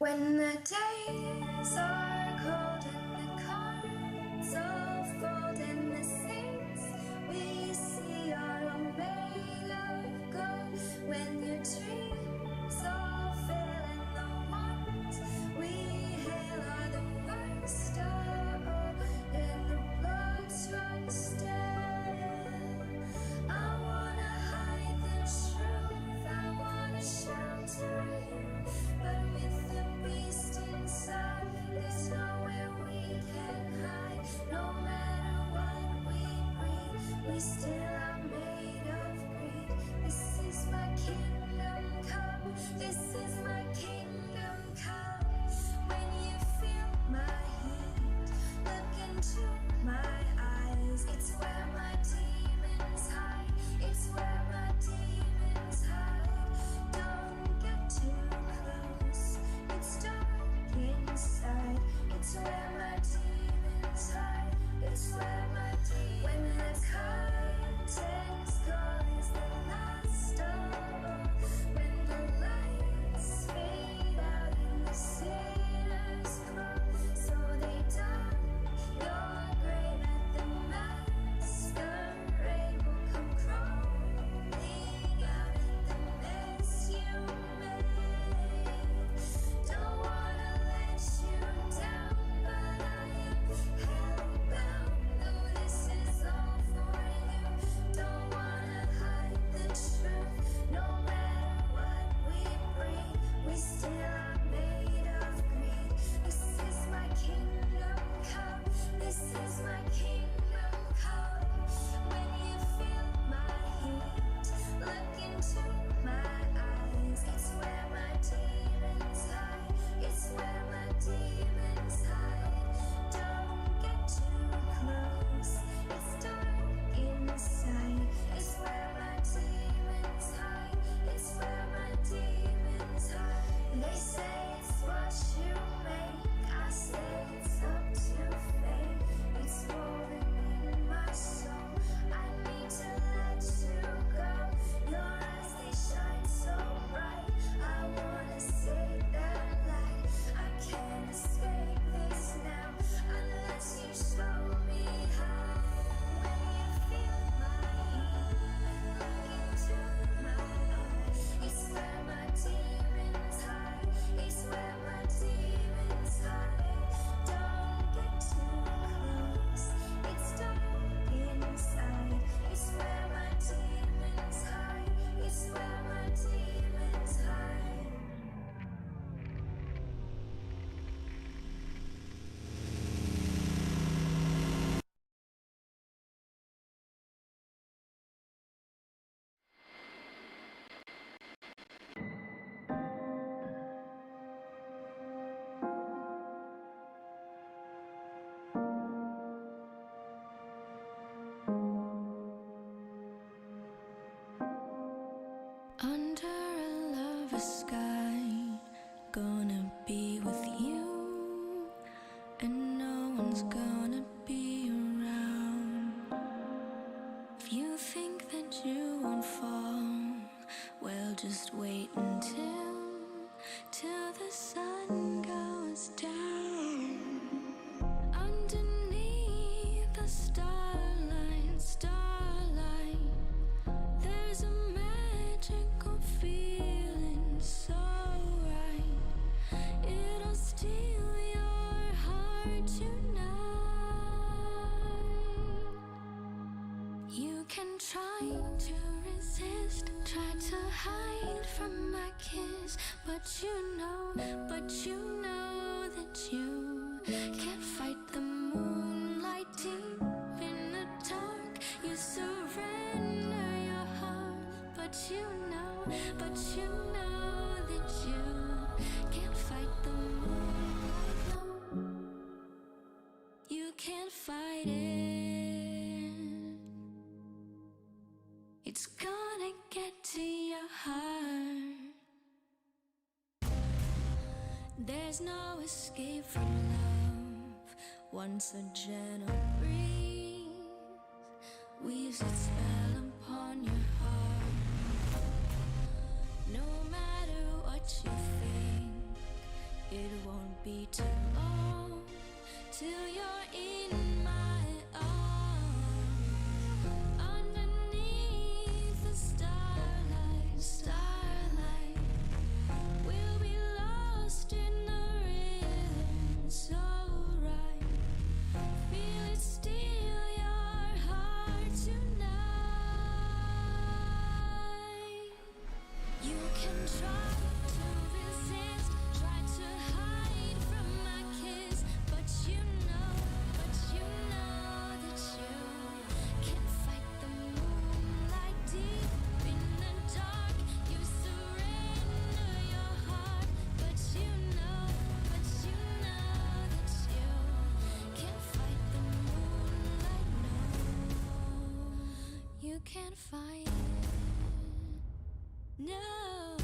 When the days are cold and the cards all fold and the things we see are all made of gold. When your dreams all fail and the ones we hail are the worst of all, and the bloods run still. I wanna hide the truth, I wanna shelter you, but with the beast inside, there's nowhere we can hide. No matter what we breathe, we still are made of greed. This is my kingdom come, this is my kingdom come. When you feel my heat, look into my eyes. It's where my demons hide, it's where my demons hide. Don't get too close, it's dark inside. It's where my demons hide, it's where my demons. When the curtains call is the last of all. When the lights fade out and the sinners crawl, so they dug your grave at the masquerade will come crawling out at the mess you made. Don't wanna let you down, but I am hellbound. Though this is all for you, don't wanna hide the truth. No matter what we bring, we still are made of greed. This is my kingdom come, this is my kingdom come. When you feel my heat, look into my eyes. It's where my demons hide, it's where my demons hide. Don't get too close, it's dark inside. It's where my demons hide, it's where my demons hide. They say it's what you make, I say it's up to fate. It's rolling in my soul, I need to let you go. Your eyes, they shine so bright, I wanna save that light. I can't escape this now, unless you show me how. When you feel my heat, look into my eyes. It's where my demons hide, it's where my demons hide. Don't get too close, it's dark inside. It's where my demons hide, it's where my demons hide. Under a lover's sky, gonna be with you, and no one's gonna be around. If you think that you won't fall, well, just wait till the sun goes down. Underneath the starlight, there's a magical feeling so right. It'll steal your heart tonight. You can try to resist, try to hide from my kiss, but you know that you can't fight the moonlight. Deep in the dark, you surrender your heart, but you know that you can't fight the moonlight. No, you can't fight it. It's gonna get to your heart. There's no escape from love. Once a gentle breeze weaves its spell upon your heart. No matter what you think, be too long till you're in my arms. Underneath the starlight, starlight, we'll be lost in the rhythm so right. Feel it steal your heart tonight. You can try to resist, try to hide from my kiss, but you know that you can't fight the moonlight deep in the dark. You surrender your heart, but you know that you can't fight the moonlight. No, you can't fight it. No,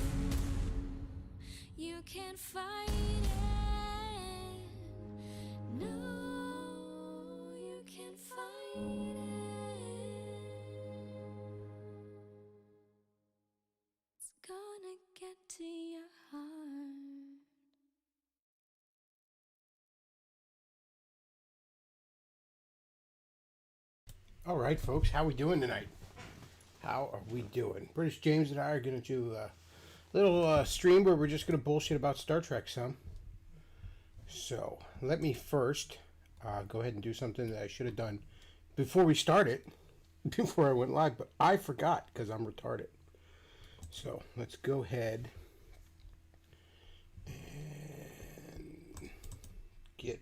you can't fight it. No, you can't fight it. It's gonna get to your heart. All right, folks, how we doing tonight? How are we doing? British James and I are going to do a little stream where we're just going to bullshit about Star Trek some. So, let me first go ahead and do something that I should have done before we started, before I went live, but I forgot because I'm retarded. So, let's go ahead and get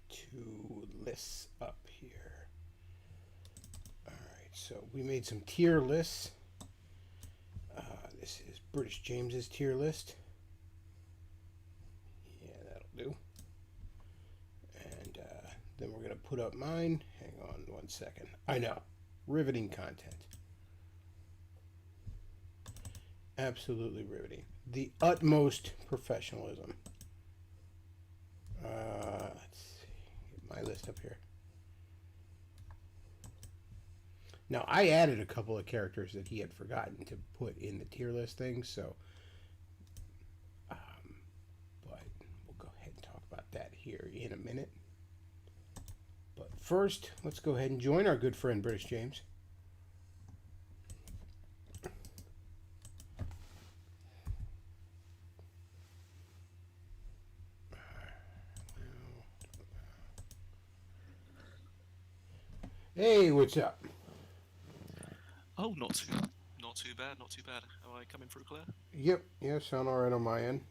two lists up here. Alright, so we made some tier lists. This is British James's tier list. Yeah, that'll do. And then we're going to put up mine. Hang on one second. I know. Riveting content. Absolutely riveting. The utmost professionalism. Let's see. Get my list up here. Now, I added a couple of characters that he had forgotten to put in the tier list things, so... but we'll go ahead and talk about that here in a minute. But first, let's go ahead and join our good friend British James. Hey, what's up? Oh, not too bad, not too bad. Am I coming through clear? Yep, yeah, sound all right on my end.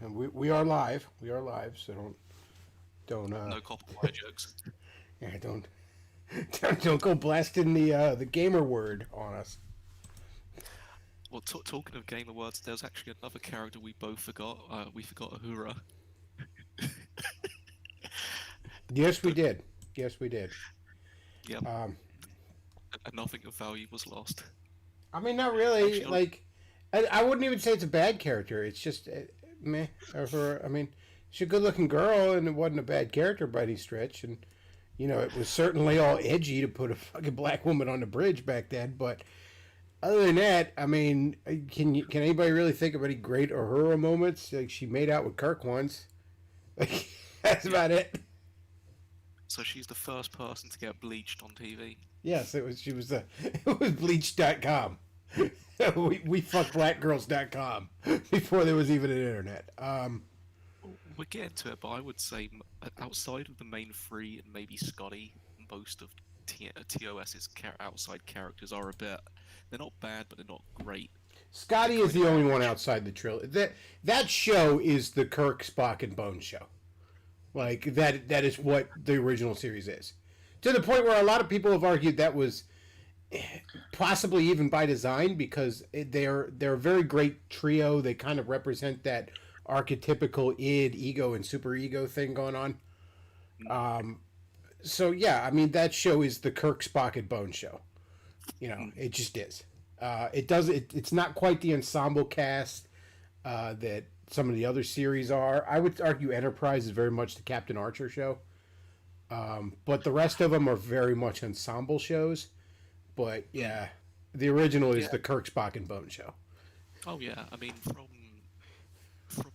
And we are live. We are live, so don't No copyright jokes. yeah, don't go blasting the gamer word on us. Well, talking of gamer words, there's actually another character we both forgot. We forgot Uhura. Yes, we did. Yes, we did. Yeah. And nothing of value was lost. I mean, not really. Actually, Like, I wouldn't even say it's a bad character. It's just meh. I mean, she's a good-looking girl, and it wasn't a bad character by any stretch. And you know, it was certainly all edgy to put a fucking black woman on the bridge back then. But other than that, I mean, can anybody really think of any great Uhura moments? Like, she made out with Kirk once. Like, that's about it. So she's the first person to get bleached on TV. Yes, it was. She was it was Bleach.com. we fuckblackgirls.com before there was even an internet. We'll get into it, but I would say outside of the main three and maybe Scotty, most of TOS's outside characters are a bit. They're not bad, but they're not great. Scotty is the only one outside the trilogy. That show is the Kirk, Spock, and Bones show. Like, that is what the original series is. To the point where a lot of people have argued that was possibly even by design, because they're a very great trio. They kind of represent that archetypical id, ego, and superego thing going on. So, yeah, I mean, that show is the Kirk, Spock, and Bones show. You know, it just is. It's not quite the ensemble cast that some of the other series are. I would argue Enterprise is very much the Captain Archer show. But the rest of them are very much ensemble shows. But yeah, the original is the Kirk, Spock, and Bone show. Oh yeah, I mean from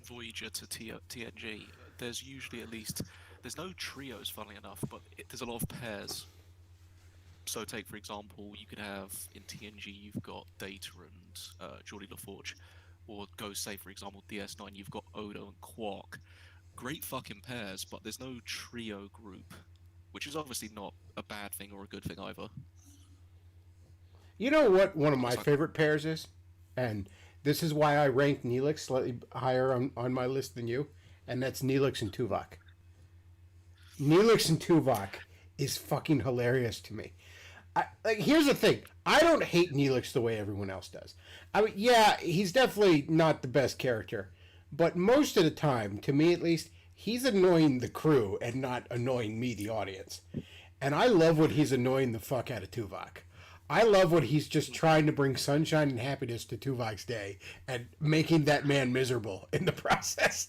Voyager to TNG, there's usually at least there's no trios, funnily enough, but there's a lot of pairs. So take for example, you could have in TNG you've got Data and Geordi LaForge, or go say for example DS9 you've got Odo and Quark. Great fucking pairs, but there's no trio group, which is obviously not a bad thing or a good thing either. You know what one of But my it's like, favorite pairs is? And this is why I ranked Neelix slightly higher on my list than you, and that's Neelix and Tuvok. Neelix and Tuvok is fucking hilarious to me. Here's the thing. I don't hate Neelix the way everyone else does. I mean, yeah, he's definitely not the best character, but most of the time, to me at least, he's annoying the crew and not annoying me, the audience. And I love when he's annoying the fuck out of Tuvok. I love when he's just trying to bring sunshine and happiness to Tuvok's day and making that man miserable in the process.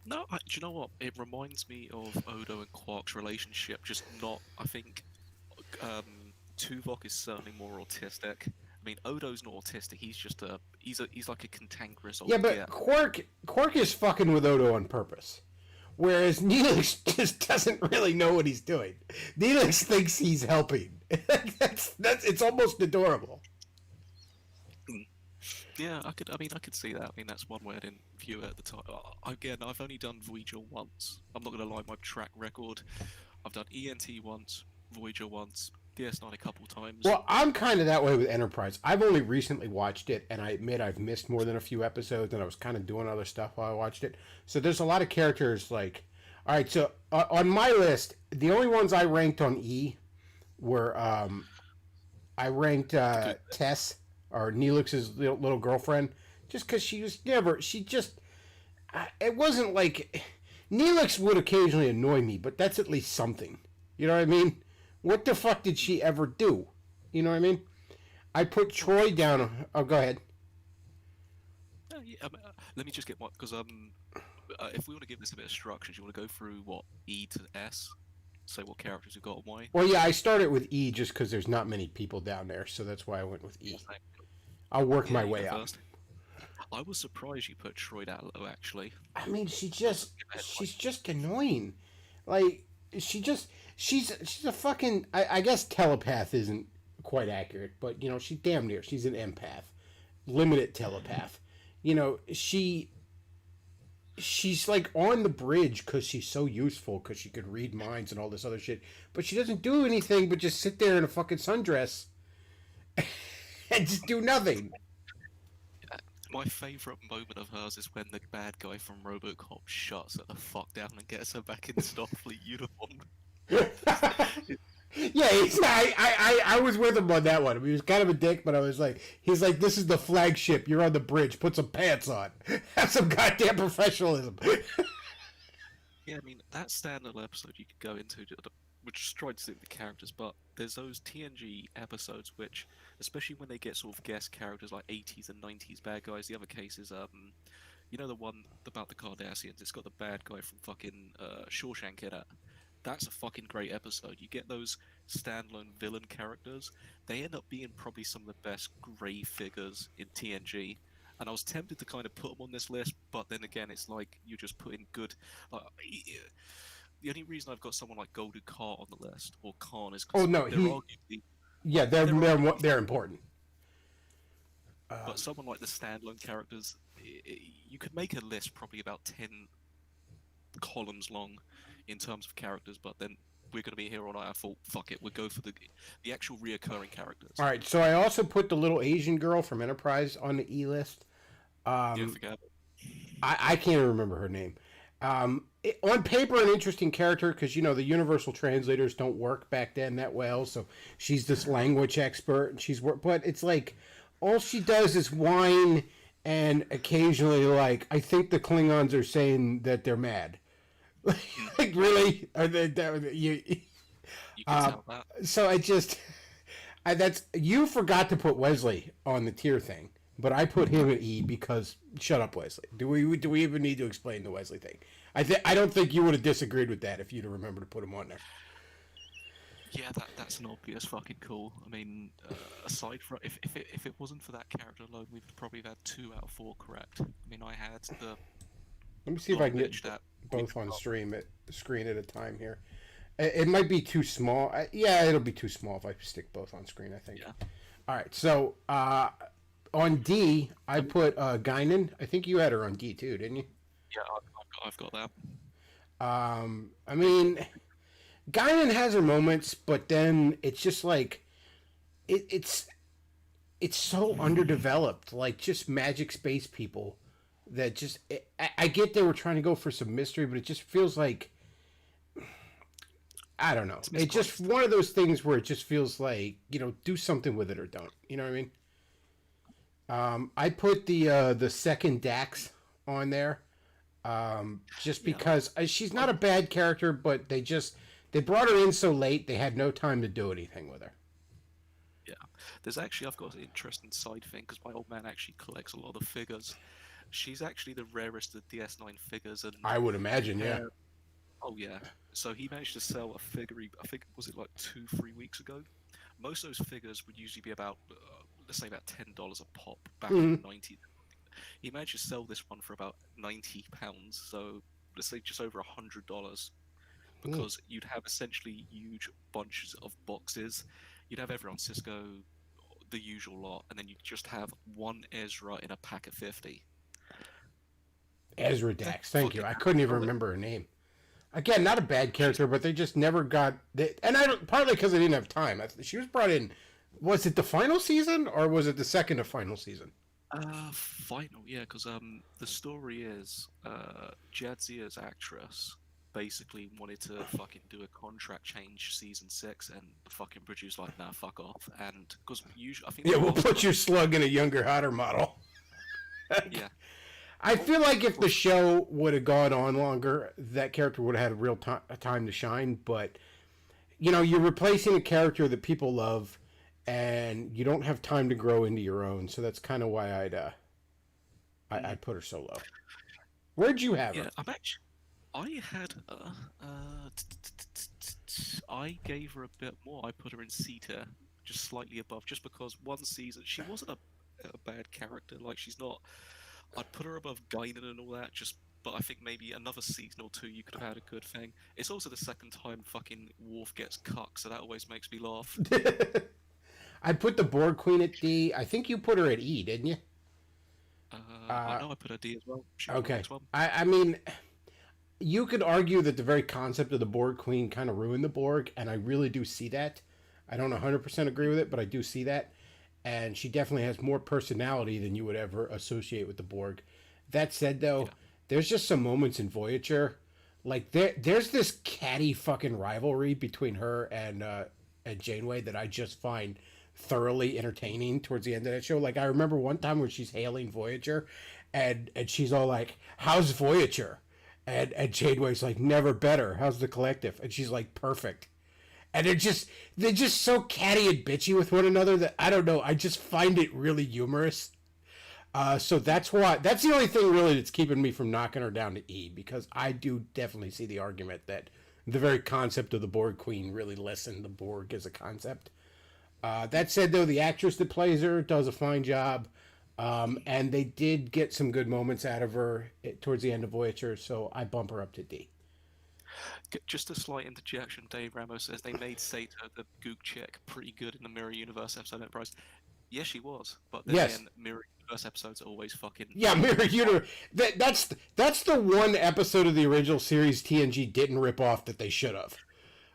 no, do you know what? It reminds me of Odo and Quark's relationship. Just not. I think Tuvok is certainly more autistic. I mean, Odo's not autistic. He's like a cantankerous old Yeah, but git. Quark is fucking with Odo on purpose. Whereas Neelix just doesn't really know what he's doing. Neelix thinks he's helping. That's it's almost adorable. Yeah, I could. I mean, I could see that. I mean, that's one way I didn't view it at the time. Again, I've only done Voyager once. I'm not gonna lie, my track record. I've done ENT once, Voyager once, DS9 a couple times. Well, I'm kind of that way with Enterprise. I've only recently watched it, and I admit I've missed more than a few episodes, and I was kind of doing other stuff while I watched it. So there's a lot of characters like. All right, so on my list, the only ones I ranked on E were I ranked Tess, or Neelix's little girlfriend, just because she was never. She just. It wasn't like. Neelix would occasionally annoy me, but that's at least something. You know what I mean? What the fuck did she ever do? You know what I mean? I put Troy down. Oh, go ahead. Yeah, let me just get one because if we want to give this a bit of structure, do you want to go through what E to S? Say what characters we've got and why. Well, yeah, I started with E just because there's not many people down there, so that's why I went with E. I'll work my you way go up. first. I was surprised you put Troy that low, actually. I mean, she's just annoying. Like she's a fucking. I guess telepath isn't quite accurate, but you know she's damn near. She's an empath, limited telepath. You know she's like on the bridge because she's so useful because she could read minds and all this other shit, but she doesn't do anything but just sit there in a fucking sundress and just do nothing. My favourite moment of hers is when the bad guy from RoboCop shuts her the fuck down and gets her back in Starfleet uniform. Yeah, I was with him on that one. He was kind of a dick, but I was like, he's like, this is the flagship. You're on the bridge. Put some pants on. Have some goddamn professionalism. Yeah, I mean, that standalone episode you could go into, which is trying to see the characters, but there's those TNG episodes which, especially when they get sort of guest characters like 80s and 90s bad guys, the other case is, you know the one about the Cardassians, it's got the bad guy from fucking Shawshank in it. That's a fucking great episode. You get those standalone villain characters, they end up being probably some of the best grey figures in TNG. And I was tempted to kind of put them on this list, but then again, it's like you're just putting good. The only reason I've got someone like Goldu Kar on the list, or Khan, is Oh because no, they're arguably. yeah, they're important. But someone like the standalone characters, you could make a list probably about 10 columns long in terms of characters, but then we're going to be here all night. I thought, fuck it, we'll go for the actual reoccurring characters. All right, so I also put the little Asian girl from Enterprise on the E list. Yeah, forget it. I can't even remember her name. On paper, an interesting character because you know the universal translators don't work back then that well. So she's this language expert, and but it's like all she does is whine and occasionally like I think the Klingons are saying that they're mad. Like really? Are they? You can tell that. So that's you forgot to put Wesley on the tier thing, but I put him at E because shut up, Wesley. Do we even need to explain the Wesley thing? I don't think you would have disagreed with that if you'd have remembered to put him on there. Yeah, that's an obvious fucking call. I mean, aside from if it wasn't for that character alone, we'd probably have had 2 out of 4 correct. I mean, I had the Let me see if I blonde can bitch get that we both on got. stream at screen at a time here. It might be too small. Yeah, it'll be too small if I stick both on screen, I think. Yeah, All right, so on D, I I mean, put Guinan. I think you had her on D too, didn't you? yeah, I've got that. I mean, Guinan has her moments, but then it's just like it, it's it's so underdeveloped. Like just magic space people that just I get they were trying to go for some mystery, but it just feels like I don't know. It's It's just misplaced. one of those things where it just feels like do something with it or don't. You know what I mean? I put the second Dax on there just Yeah, because she's I not a bad character, but they brought her in so late they had no time to do anything with her. yeah. There's actually I've got an interesting side thing because my old man actually collects a lot of figures. She's actually the rarest of DS9 figures, and I would imagine, yeah. compare. Oh yeah. So he managed to sell a figure. I think was it like 2, 3 weeks ago. Most of those figures would usually be about, let's say, about $10 a pop back in Mm-hmm. the 90s. He managed to sell this one for about £90. So let's say just over $100, because you'd have essentially huge bunches of boxes. You'd have everyone Cisco, the usual lot, and then you'd just have one Ezra in a pack of 50. Ezra They're Dax, thank you. fucking I couldn't even solid. remember her name. Again, not a bad She's character, but they just never got. And I don't partly because they didn't have time. She was brought in. Was it the final season or was it the second to final season? final, yeah, because the story is Jadzia's actress basically wanted to fucking do a contract change season 6, and the fucking producer's like, nah, fuck off. And because usually, I think Yeah, they we'll asked put for, your slug in a younger, hotter model. yeah, I oh, feel like if the for, show would have gone on longer, that character would have had a real time to shine. But you're replacing a character that people love, and you don't have time to grow into your own. So that's kind of why mm, I'd put her so low. Where'd you have her? yeah, I'm actually, I had, I gave her a bit more. I put her in C tier, just slightly above, just because one season she wasn't a bad character. Like she's not. I'd put her above Guinan and all that. Just, but I think maybe another season or two you could have had a good thing. It's also the second time fucking Worf gets cucked, so that always makes me laugh. I put the Borg Queen at D. I think you put her at E, didn't you? I Uh, know I put a D as well. She was my okay. next one. I mean, you could argue that the very concept of the Borg Queen kind of ruined the Borg, and I really do see that. I don't 100% agree with it, but I do see that. And she definitely has more personality than you would ever associate with the Borg. That said, though, Yeah. there's just some moments in Voyager, like there's this catty fucking rivalry between her and Janeway that I just find thoroughly entertaining towards the end of that show. Like I remember one time where she's hailing Voyager, and she's all like, "How's Voyager?" And Janeway's like, "Never better. How's the collective?" And she's like, "Perfect." And they're just so catty and bitchy with one another that I don't know. I just find it really humorous. So that's the only thing really that's keeping me from knocking her down to E, because I do definitely see the argument that the very concept of the Borg Queen really lessened the Borg as a concept. That said, though, the actress that plays her does a fine job, and they did get some good moments out of her towards the end of Voyager, so I bump her up to D. Just a slight interjection. Dave Ramos says they made Sato the Gook chick pretty good in the Mirror Universe episode Enterprise. Yes, she was, but then Yes, again, Mirror Universe episodes are always fucking yeah, Mirror Universe. That's the one episode of the original series TNG didn't rip off that they should have.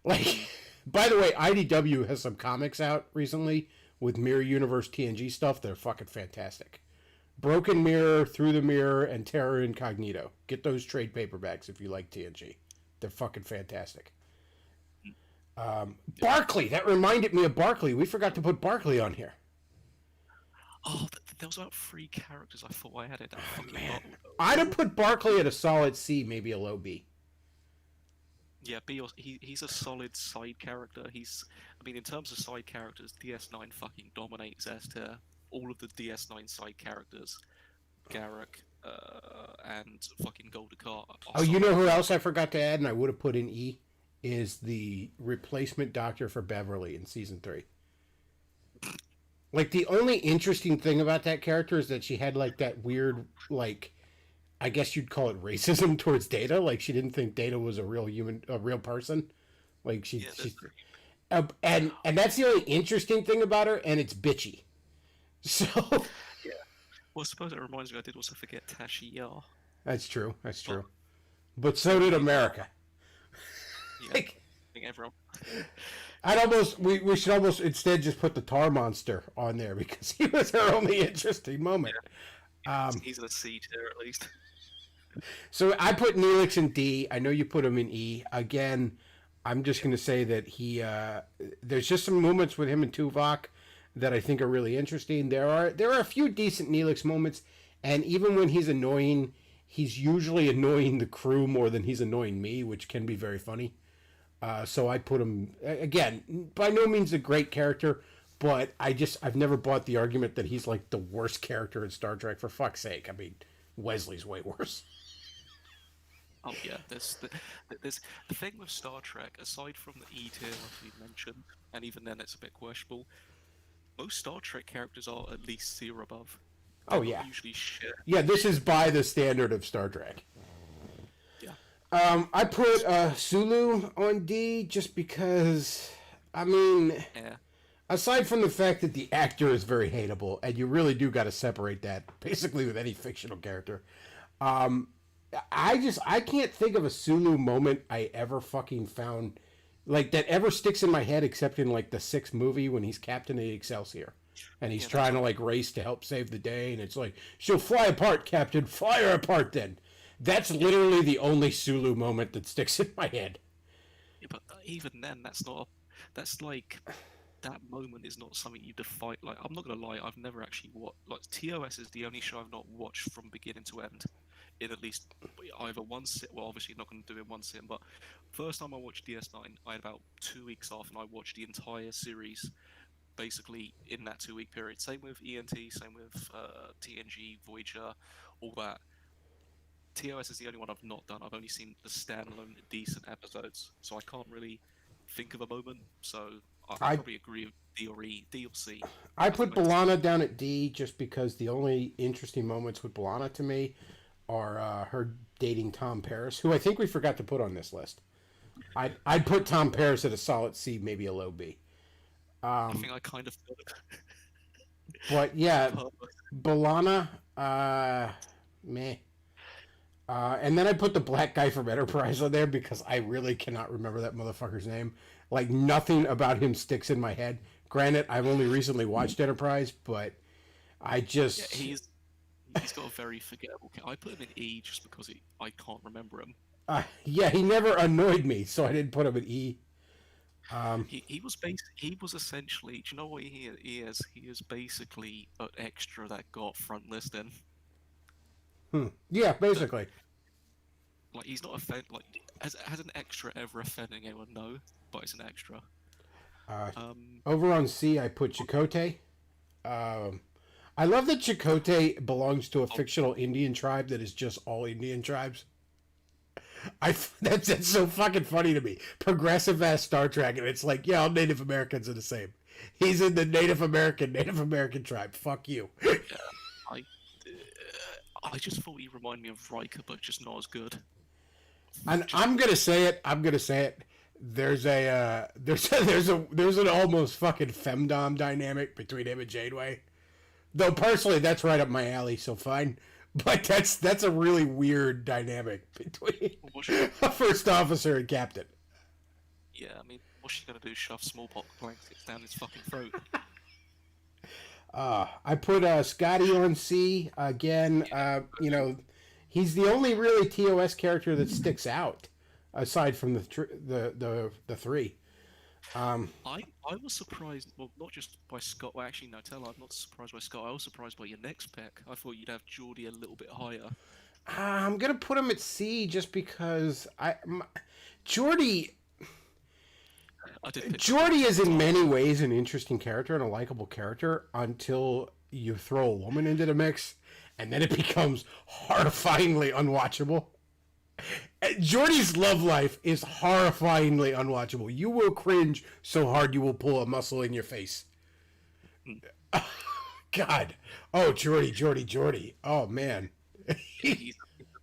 Like, by the way, IDW has some comics out recently with Mirror Universe TNG stuff. They're fucking fantastic. Broken Mirror, Through the Mirror, and Terror Incognito. Get those trade paperbacks if you like TNG. They're fucking fantastic. yeah. Barkley. That reminded me of Barkley. We forgot to put Barkley on here. Oh, there was about 3 characters I thought I had it. That fucking Man, bottle though. I'd have put Barkley at a solid C, maybe a low B. Yeah, he's a solid side character. I mean, in terms of side characters, DS9 fucking dominates S tier. All of the DS9 side characters, Garrick, and fucking Goldacart are Oh, you solid. know who else I forgot to add, and I would have put in E? is the replacement doctor for Beverly in season 3. Like, the only interesting thing about that character is that she had, like, that weird, like, I guess you'd call it racism towards Data. Like, she didn't think Data was a real human, a real person. Like, Yeah, she's and that's the only interesting thing about her, and it's bitchy. So yeah. Well, I suppose it reminds me. I did also forget Tashi Yar. that's true. That's But true. But so did America. yeah, Like, I think everyone. we should almost instead just put the tar monster on there because he was our only interesting moment. He's in a C tier at least. So I put Neelix in D. I know you put him in E. Again, I'm just going to say that there's just some moments with him and Tuvok that I think are really interesting. There are a few decent Neelix moments, and even when he's annoying, he's usually annoying the crew more than he's annoying me, which can be very funny. So I put him, again, by no means a great character, but I've never bought the argument that he's like the worst character in Star Trek. For fuck's sake. I mean, Wesley's way worse. Oh yeah, there's the thing with Star Trek. Aside from the E tier, like we mentioned, and even then it's a bit questionable. Most Star Trek characters are at least C or above. They're Oh, yeah. not usually shit. Yeah, this is by the standard of Star Trek. Yeah. I put Sulu on D just because, I mean, Yeah. aside from the fact that the actor is very hateable, and you really do got to separate that basically with any fictional character. I can't think of a Sulu moment I ever fucking found like that ever sticks in my head except in like the 6th movie when he's Captain of the Excelsior and he's trying to like race to help save the day, and it's like, she'll fly apart, Captain, fly her apart then. That's literally the only Sulu moment that sticks in my head. Yeah, but even then, that's like that moment is not something you define. Like, I'm not gonna lie, I've never actually watched. Like, TOS is the only show I've not watched from beginning to end, in at least either one sit. Well, obviously not gonna do it in one sit, but first time I watched DS9, I had about 2 weeks off, and I watched the entire series basically in that 2 week period. Same with ENT, same with TNG, Voyager, all that. TOS is the only one I've not done. I've only seen the standalone decent episodes, so I can't really think of a moment. So I probably agree with D or E, D or C. I put B'Elanna down at D just because the only interesting moments with B'Elanna to me are her dating Tom Paris, who I think we forgot to put on this list. I'd put Tom Paris at a solid C, maybe a low B. I think I kind of feel it. But yeah, B'Elanna, meh. And then I put the black guy from Enterprise on there because I really cannot remember that motherfucker's name. Like, nothing about him sticks in my head. Granted, I've only recently watched Enterprise, but I just... Yeah, he's got a very forgettable. I put him in E just because I can't remember him. Yeah, he never annoyed me, so I didn't put him in E. He was essentially. Do you know what he is? He is basically an extra that got front listing. Yeah, basically. Like, he's not like has an extra ever offending anyone? No, but it's an extra. Over on C, I put Chakotay. I love that Chakotay belongs to a fictional Indian tribe that is just all Indian tribes. That's so fucking funny to me. Progressive ass Star Trek, and it's like, yeah, all Native Americans are the same. He's in the Native American tribe. Fuck you. Yeah, I just thought he reminded me of Riker, but just not as good. And I'm gonna say it. There's an almost fucking femdom dynamic between him and Janeway. Though personally, that's right up my alley, so fine. But that's a really weird dynamic between a first officer and captain. Yeah, I mean, what's she gonna do? Shove smallpox blankets down his fucking throat? I put Scotty on C again. He's the only really TOS character that sticks out, aside from the three. I was surprised. Well, not just by Scott. Well, actually, no, tell I'm not surprised by Scott. I was surprised by your next pick. I thought you'd have Geordie a little bit higher. I'm gonna put him at C just because Geordie is in many ways an interesting character and a likable character until you throw a woman into the mix, and then it becomes horrifyingly unwatchable. Jordy's love life is horrifyingly unwatchable. You will cringe so hard you will pull a muscle in your face. God. Oh, Jordy. Oh, man. He's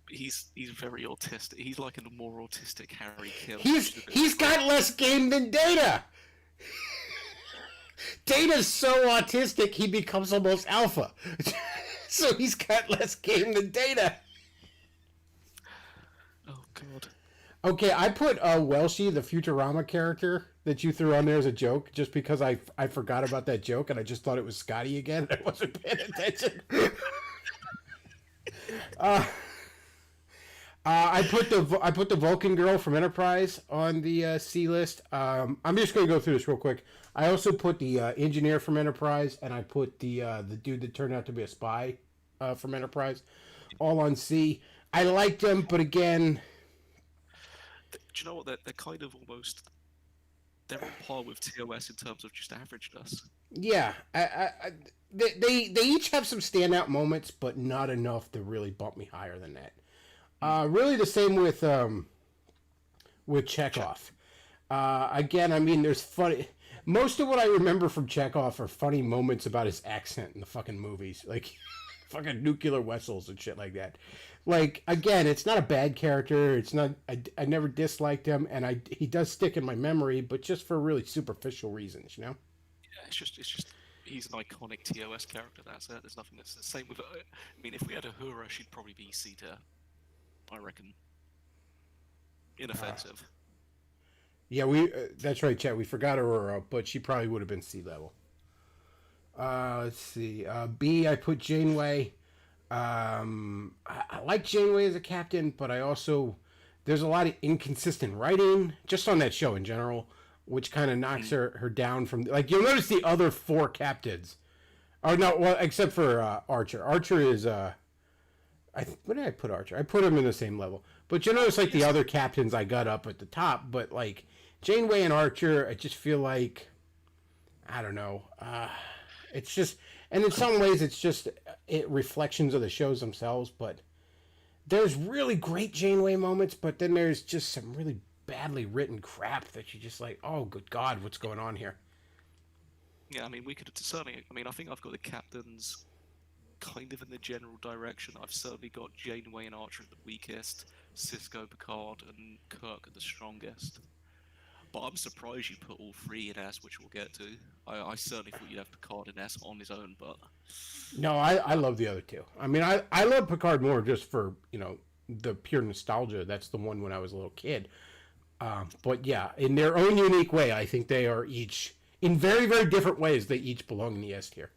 he's very autistic. He's like a more autistic Harry Kim. He's got less game than Data. Data's so autistic he becomes almost alpha. So he's got less game than Data. Oh God. Okay, I put Welshie, the Futurama character that you threw on there as a joke, just because I forgot about that joke and I just thought it was Scotty again. I wasn't paying attention. I put the Vulcan girl from Enterprise on the C list. I'm just going to go through this real quick. I also put the engineer from Enterprise, and I put the dude that turned out to be a spy from Enterprise, all on C. I liked them, but again, Do you know what? They're kind of almost. They're on par with TOS in terms of just averageness. yeah, they each have some standout moments, but not enough to really bump me higher than that. Really, the same with Chekhov. Again, I mean, there's funny. Most of what I remember from Chekhov are funny moments about his accent in the fucking movies, like fucking nuclear vessels and shit like that. Like, again, it's not a bad character. It's not. I never disliked him, and he does stick in my memory, but just for really superficial reasons, you know. Yeah, it's just he's an iconic TOS character. That's it. There's nothing that's the same with. I mean, if we had a Hura, she'd probably be C tier. I reckon. Inoffensive. Yeah, that's right, Chad. We forgot Aurora, but she probably would have been C level. Let's see. B, I put Janeway. I like Janeway as a captain, but I also there's a lot of inconsistent writing just on that show in general, which kind of knocks her down from like you'll notice the other four captains. Oh no, well except for Archer. Archer is what did I put Archer? I put him in the same level. But you notice like the other captains I got up at the top, but like Janeway and Archer, I just feel like I don't know. It's just, and in some ways it's just reflections of the shows themselves, but there's really great Janeway moments, but then there's just some really badly written crap that you just like, oh good God, what's going on here? Yeah, I mean, we could certainly. I mean, I think I've got the captains kind of in the general direction. I've certainly got Janeway and Archer at the weakest, Cisco, Picard, and Kirk at the strongest. But I'm surprised you put all three in S, which we'll get to. I certainly thought you'd have Picard in S on his own, but No, I love the other two. I mean, I love Picard more just for, you know, the pure nostalgia. That's the one when I was a little kid. But yeah, in their own unique way, I think they are each, in very, very different ways, they each belong in the S tier.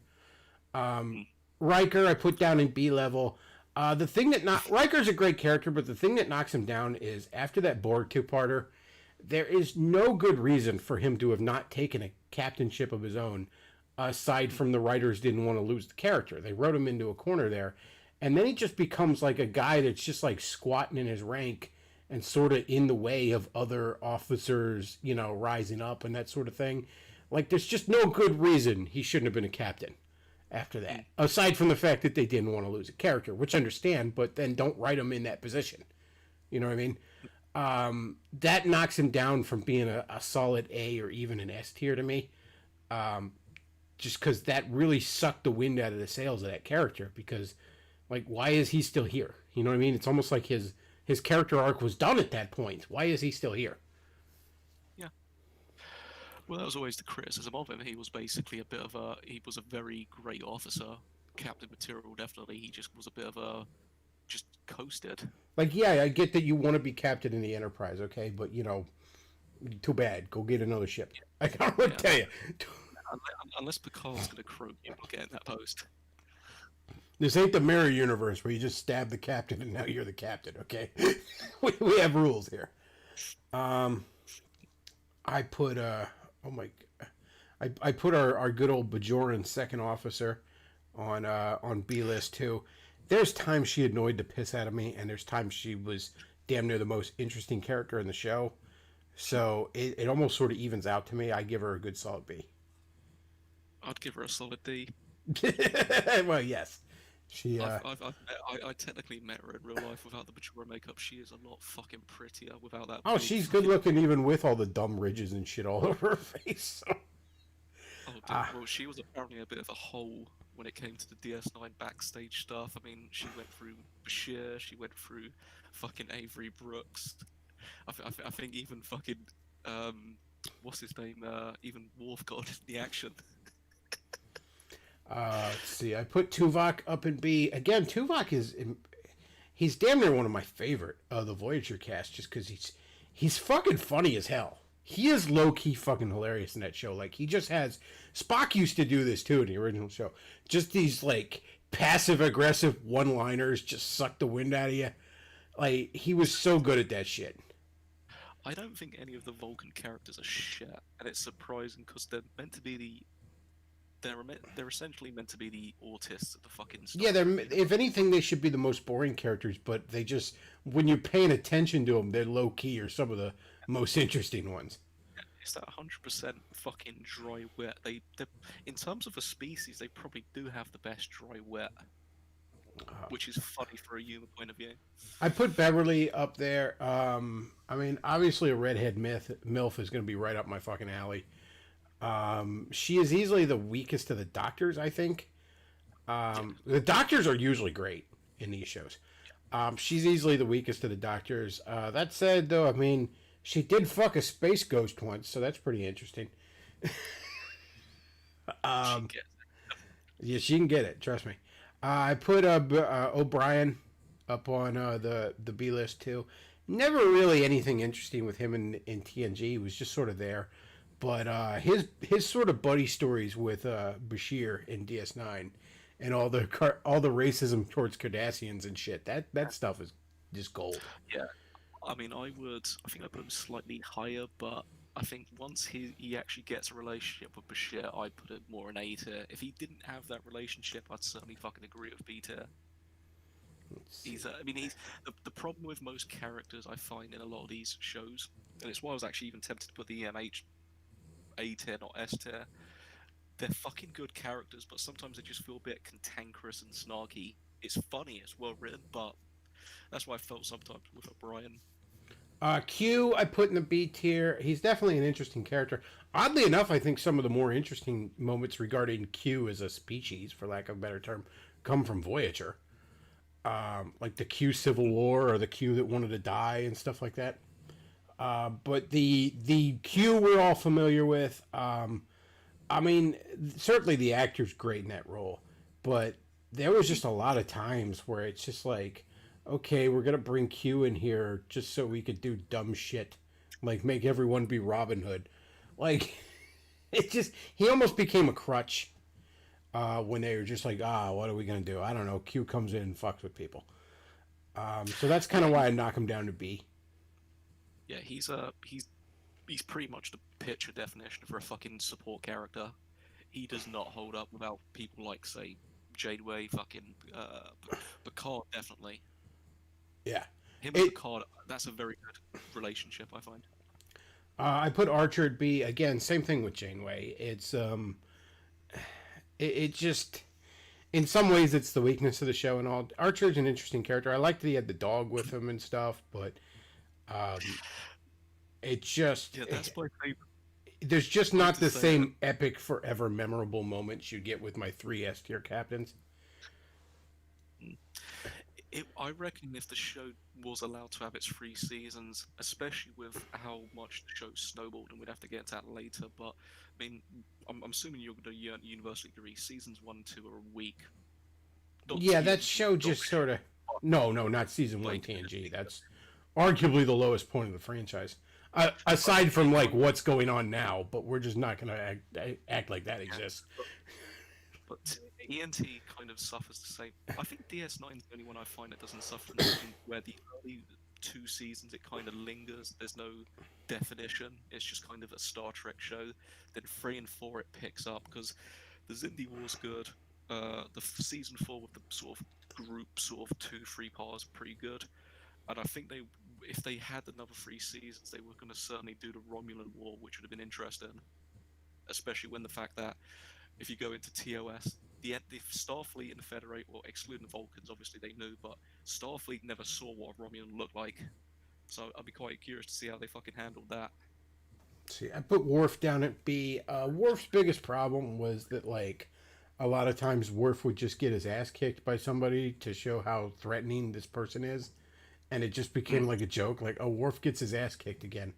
Riker, I put down in B level. The thing that Riker's a great character, but the thing that knocks him down is after that Borg two-parter, there is no good reason for him to have not taken a captainship of his own, aside from the writers didn't want to lose the character. They wrote him into a corner there, and then he just becomes like a guy that's just like squatting in his rank and sort of in the way of other officers, you know, rising up and that sort of thing. Like, there's just no good reason he shouldn't have been a captain after that, aside from the fact that they didn't want to lose a character, which I understand, but then don't write him in that position. You know what I mean? That knocks him down from being a solid A or even an S tier to me. Just because that really sucked the wind out of the sails of that character. Because, like, why is he still here? You know what I mean? It's almost like his character arc was done at that point. Why is he still here? yeah. Well, that was always the criticism of him. He was basically he was a very great officer, captain material, definitely. He just was a bit of a, just coasted. Like, yeah, I get that you want to be captain in the Enterprise, okay? But, you know, too bad. Go get another ship. I can't really tell you. Unless Picard's going to croak you, we'll get in that post. This ain't the mirror universe where you just stab the captain and now you're the captain, okay? we have rules here. I put I put our good old Bajoran second officer on B list too. There's times she annoyed the piss out of me, and there's times she was damn near the most interesting character in the show. So it almost sort of evens out to me. I give her a good solid B. I'd give her a solid D. Well, yes. She I technically met her in real life without the mature makeup. She is a lot fucking prettier without that oh, big she's good fucking. looking even with all the dumb ridges and shit all over her face. So, Oh, ah, well, she was apparently a bit of a hole when it came to the DS9 backstage stuff. I mean, she went through Bashir, she went through fucking Avery Brooks. I think even fucking what's his name? Even Worf got in the action. let's see. I put Tuvok up in B again. Tuvok is he's damn near one of my favorite of the Voyager cast, just because he's fucking funny as hell. He is low key fucking hilarious in that show. Like he just has Spock used to do this too in the original show. Just these like passive aggressive one liners just suck the wind out of you. Like he was so good at that shit. I don't think any of the Vulcan characters are shit, and it's surprising because they're meant to be they're essentially meant to be the autists of the fucking Star Yeah, they're Trek universe. if anything they should be the most boring characters, but they just when you're paying attention to them, they're low key or some of the most interesting ones. It's that 100% fucking dry wit. They, in terms of a species, they probably do have the best dry wit, which is funny for a human point of view. I put Beverly up there. I mean, obviously a redhead MILF is going to be right up my fucking alley. She is easily the weakest of the doctors, I think. The doctors are usually great in these shows. She's easily the weakest of the doctors. That said, though, I mean, she did fuck a space ghost once, so that's pretty interesting. She gets Yeah, she can get it. Trust me. I put O'Brien up on the B list too. Never really anything interesting with him in TNG. He was just sort of there, but his sort of buddy stories with Bashir in DS9 and all the racism towards Cardassians and shit. That stuff is just gold. yeah. I mean, I think I put him slightly higher, but I think once he actually gets a relationship with Bashir, I put him more in A tier. If he didn't have that relationship, I'd certainly fucking agree with B tier. I mean, he's the problem with most characters I find in a lot of these shows, and it's why I was actually even tempted to put the EMH A tier, not S tier. They're fucking good characters, but sometimes they just feel a bit cantankerous and snarky. It's funny, it's well written, but that's why I felt sometimes with O'Brien. Q, I put in the B tier. He's definitely an interesting character. Oddly enough, I think some of the more interesting moments regarding Q as a species, for lack of a better term, come from Voyager. Like the Q Civil War or the Q that wanted to die and stuff like that. But the Q we're all familiar with. I mean, certainly the actor's great in that role, but there was just a lot of times where it's just like, okay, we're gonna bring Q in here just so we could do dumb shit, like make everyone be Robin Hood. Like, it just he almost became a crutch when they were just like, what are we gonna do? I don't know. Q comes in and fucks with people. So that's kind of why I knock him down to B. Yeah, he's pretty much the picture definition for a fucking support character. He does not hold up without people like, say, Janeway, fucking Picard, definitely. Yeah. Him and It, Picard, that's a very good relationship, I find. I put Archer at B again. Same thing with Janeway. It just in some ways it's the weakness of the show and all. Archer's an interesting character. I liked that he had the dog with him and stuff, but um, it just Yeah, that's my favorite. there's just I like not to the say that same epic, forever memorable moments you get with my three S tier captains. I reckon if the show was allowed to have its 3 seasons, especially with how much the show snowballed, and we'd have to get into that later, but I mean, I'm assuming you're going to university degree. Seasons 1 and 2 are a week. Not Yeah, that TNG, show not just sort of no, not season one like TNG. That's arguably the lowest point of the franchise. Aside from like what's going on now, but we're just not gonna act like that exists. but ENT kind of suffers the same. I think DS9 is the only one I find that doesn't suffer from something where the early 2 seasons it kind of lingers. There's no definition. It's just kind of a Star Trek show. Then 3 and 4 it picks up because the Zindi War's good. Season 4 with the sort of group sort of 2-3 parts pretty good. And I think if they had another 3 seasons, they were going to certainly do the Romulan War, which would have been interesting. Especially when the fact that if you go into TOS, the Starfleet and the Federate, well, excluding the Vulcans, obviously they knew, but Starfleet never saw what a Romulan looked like. So I'd be quite curious to see how they fucking handled that. See, I put Worf down at B. Worf's biggest problem was that, like, a lot of times Worf would just get his ass kicked by somebody to show how threatening this person is, and it just became like a joke. Like, oh, Worf gets his ass kicked again.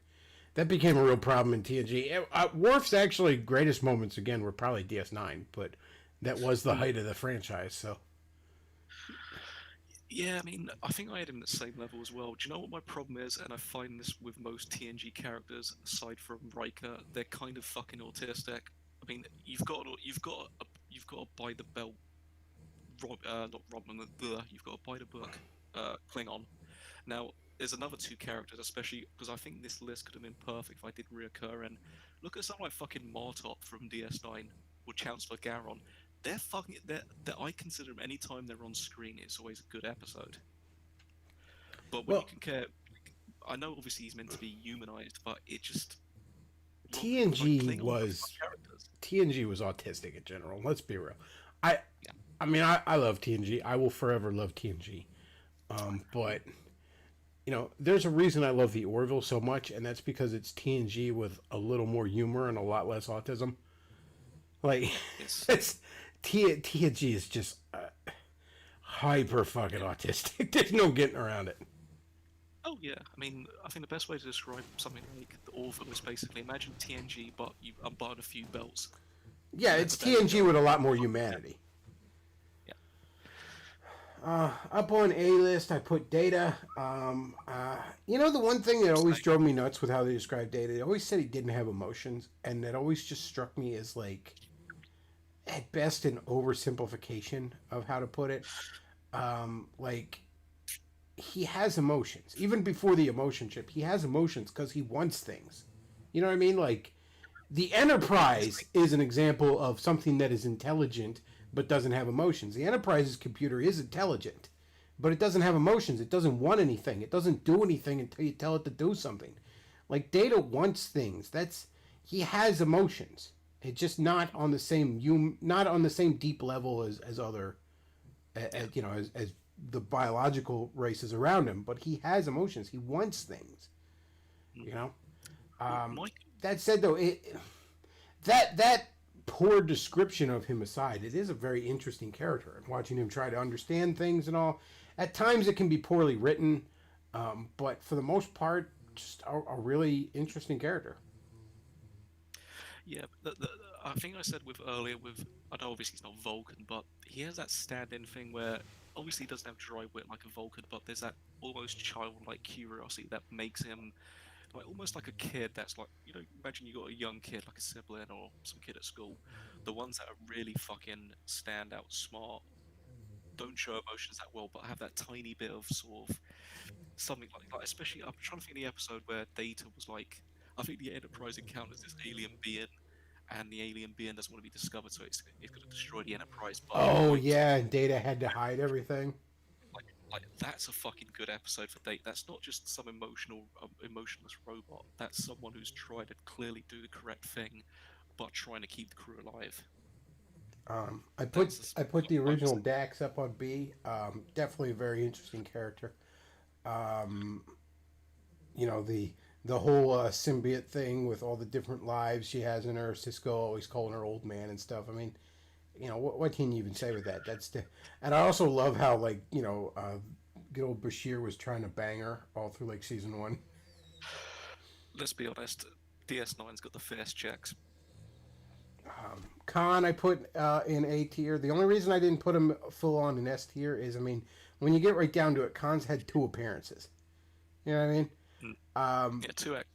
That became a real problem in TNG. Worf's actually greatest moments again were probably DS9, but that was the height of the franchise. So Yeah, I mean, I think I had him at the same level as well. Do you know what my problem is? And I find this with most TNG characters, aside from Riker, they're kind of fucking autistic. I mean, you've got to buy the belt. Not Robin, you've got to buy the book. Klingon. Now, there's another two characters, especially because I think this list could have been perfect if I did reoccur. And look at someone like fucking Martop from DS9 or Chancellor Garon. They're fucking. I consider them anytime they're on screen, it's always a good episode. But when you well, compare, I know obviously he's meant to be humanized, but it just TNG Klingons are was fun characters. TNG was autistic in general. Let's be real. I Yeah. I mean I love TNG. I will forever love TNG. But there's a reason I love the Orville so much, and that's because it's TNG with a little more humor and a lot less autism. Like It's it's TNG is just hyper fucking autistic. There's no getting around it. Oh yeah, I mean, I think the best way to describe something like the Orville is basically imagine TNG, but you unbutton a few belts. Yeah, That's it's the best TNG job. with a lot more humanity. Yeah. Up on A list, I put Data. The one thing that always drove me nuts with how they described Data, they always said he didn't have emotions, and that always just struck me as like, at best, an oversimplification of how to put it. Like he has emotions, even before the emotion chip. He has emotions because he wants things. You know what I mean? Like the Enterprise is an example of something that is intelligent but doesn't have emotions. The Enterprise's computer is intelligent, but it doesn't have emotions. It doesn't want anything. It doesn't do anything until you tell it to do something. Like Data wants things. He has emotions. It's just not on the same not on the same deep level as other as the biological races around him, but he has emotions. He wants things. You know. Mike, That said, though, that poor description of him aside, it is a very interesting character. And watching him try to understand things and all, at times it can be poorly written, but for the most part, just a really interesting character. yeah, I think I said with earlier with I know obviously he's not Vulcan, but he has that stand-in thing where obviously he doesn't have dry wit like a Vulcan, but there's that almost childlike curiosity that makes him like almost like a kid that's like imagine you got a young kid like a sibling or some kid at school, the ones that are really fucking stand out smart, don't show emotions that well, but have that tiny bit of sort of something like especially I'm trying to think of the episode where Data was like, I think the Enterprise encounters this alien being, and the alien being doesn't want to be discovered, so it's going to destroy the Enterprise. But Oh yeah, and Data had to hide everything. like that's a fucking good episode for Data. That's not just some emotionless robot. That's someone who's trying to clearly do the correct thing, but trying to keep the crew alive. I That's put I put the original Dax up on B. Definitely a very interesting character. Um, the whole symbiote thing with all the different lives she has in her. Cisco always calling her old man and stuff. I mean, what can you even say with that? And I also love how good old Bashir was trying to bang her all through like season one. Let's be honest, DS9's got the fast checks. Khan I put in A tier. The only reason I didn't put him full on in S tier is, I mean, when you get right down to it, Khan's had 2 appearances. You know what I mean? Yeah, two X.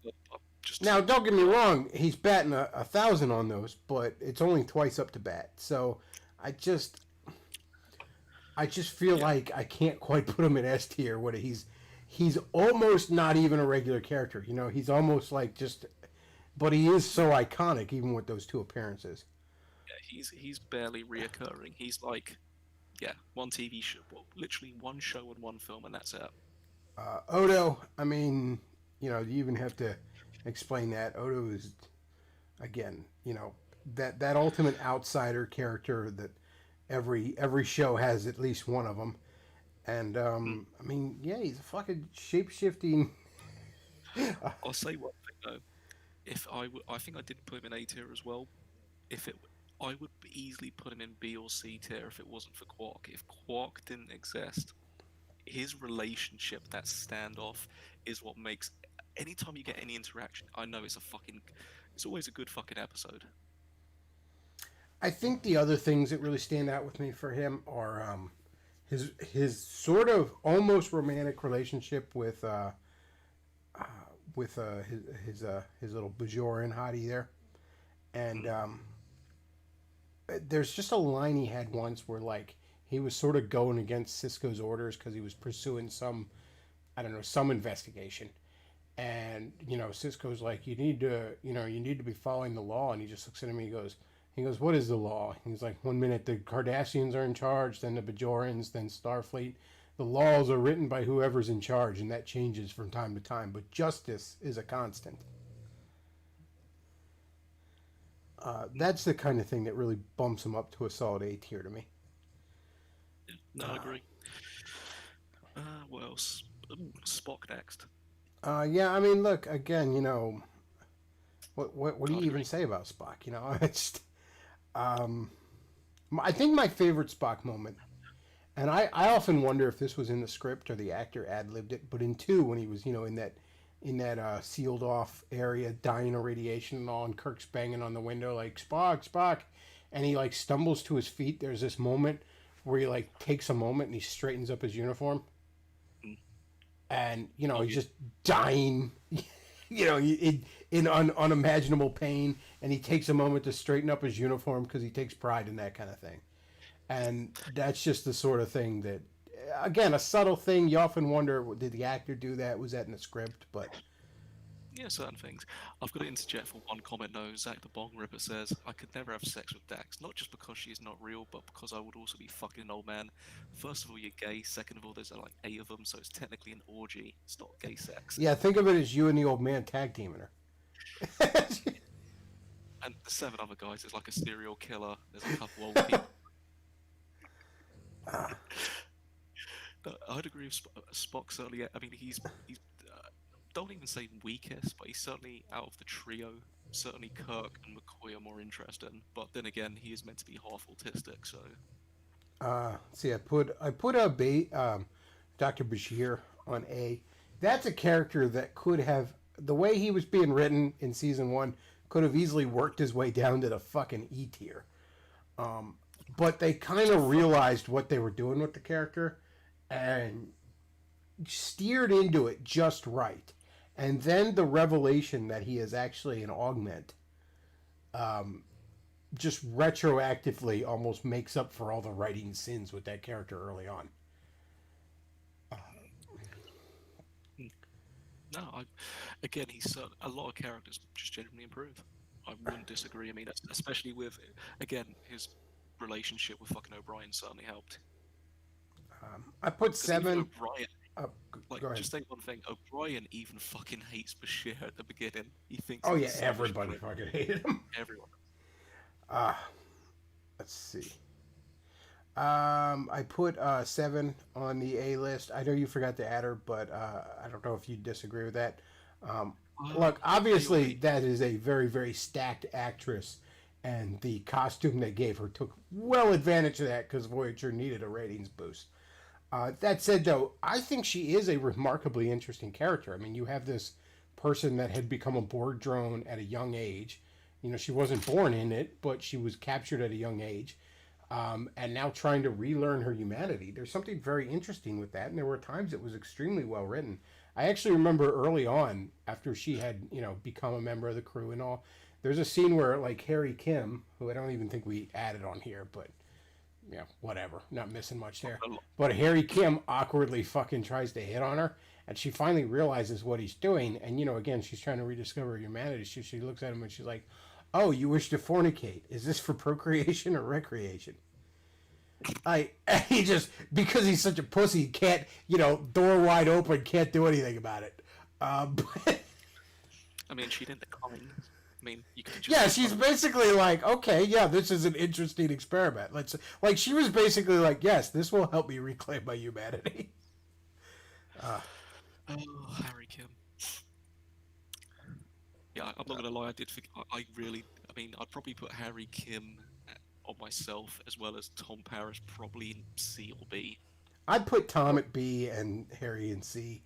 Just Now, don't get me wrong, he's batting 1,000 on those, but it's only twice up to bat. So I just feel like I can't quite put him in S tier. He's almost not even a regular character. He's almost like just, but he is so iconic even with those 2 appearances. yeah, he's barely reoccurring. He's like, yeah, one TV show, well, literally one show and one film, and that's it. Odo, I mean, you even have to explain that. Odo is, again, that ultimate outsider character that every show has at least one of them. And Mm. I mean, yeah, he's a fucking shape shifting. I'll say one thing though. If I think I did put him in A tier as well. If it, I would easily put him in B or C tier if it wasn't for Quark. If Quark didn't exist, his relationship, that standoff, is what makes. Anytime you get any interaction, I know it's always a good fucking episode. I think the other things that really stand out with me for him are his sort of almost romantic relationship with his little Bajoran hottie there, and Mm. there's just a line he had once where like he was sort of going against Cisco's orders because he was pursuing some, I don't know, some investigation, and Cisco's like, you need to be following the law, and he just looks at him and he goes, what is the law? He's like, one minute the Cardassians are in charge, then the Bajorans, then Starfleet. The laws are written by whoever's in charge, and that changes from time to time, but justice is a constant. That's the kind of thing that really bumps him up to a solid A tier to me. Yeah, no, I agree. What else? Spock next. Yeah, I mean, look again. What do you I'd even agree. say about Spock? It's I think my favorite Spock moment, and I often wonder if this was in the script or the actor ad libbed it, but in two, when he was in that sealed off area, dying of radiation and all, and Kirk's banging on the window like Spock, Spock, and he like stumbles to his feet. There's this moment where he like takes a moment and he straightens up his uniform, Mm. and Oh he's yeah. just dying, in unimaginable pain, and he takes a moment to straighten up his uniform because he takes pride in that kind of thing. And that's just the sort of thing that, again, a subtle thing. You often wonder, did the actor do that? Was that in the script? But Yeah, certain things. I've got to interject for one comment though. Zach the Bong Ripper says, I could never have sex with Dax, not just because she's not real, but because I would also be fucking an old man. First of all, you're gay. Second of all, there's like 8 of them, so it's technically an orgy. It's not gay sex. yeah, think of it as you and the old man tag teaming her. And the 7 other guys is like a serial killer. There's a couple old people. No, I'd agree with Spock certainly. I mean, he's don't even say weakest, but he's certainly out of the trio. Certainly, Kirk and McCoy are more interesting. But then again, he is meant to be half autistic, so See, I put a Dr. Bashir on A. That's a character that could have, the way he was being written in season one, could have easily worked his way down to the fucking E tier. But they kind of realized what they were doing with the character and steered into it just right. And then the revelation that he is actually an augment just retroactively almost makes up for all the writing sins with that character early on. mm, no. Again, a lot of characters just genuinely improve. I wouldn't disagree. I mean, especially with again his relationship with fucking O'Brien certainly helped. I put Because even 7. O'Brien, Uh, like, Go ahead. just say one thing. O'Brien even fucking hates Bashir at the beginning. He thinks Oh he's yeah, a savage everybody prick. fucking hated him. Everyone. Uh, let's see. I put 7 on the A list. I know you forgot to add her, but I don't know if you disagree with that. Um, Look, obviously AOA. that is a very, very stacked actress, and the costume they gave her took well advantage of that because Voyager needed a ratings boost. That said, though, I think she is a remarkably interesting character. I mean, you have this person that had become a Borg drone at a young age. She wasn't born in it, but she was captured at a young age, and now trying to relearn her humanity. There's something very interesting with that, and there were times it was extremely well written. I actually remember early on, after she had, become a member of the crew and all, there's a scene where, like, Harry Kim, who I don't even think we added on here, but yeah, whatever. Not missing much there. But Harry Kim awkwardly fucking tries to hit on her, and she finally realizes what he's doing. And, again, she's trying to rediscover her humanity. She looks at him and she's like, oh, you wish to fornicate. Is this for procreation or recreation? He just, because he's such a pussy, can't, door wide open, can't do anything about it. But I mean, she didn't decline. I mean, you could have just Yeah, said she's no. basically like, okay, yeah, this is an interesting experiment. Let's like she was basically like, yes, this will help me reclaim my humanity. Oh, Harry Kim. Yeah, I'm not gonna lie. I did think I really. I mean, I'd probably put Harry Kim on myself as well as Tom Paris probably in C or B. I'd put Tom at B and Harry in C.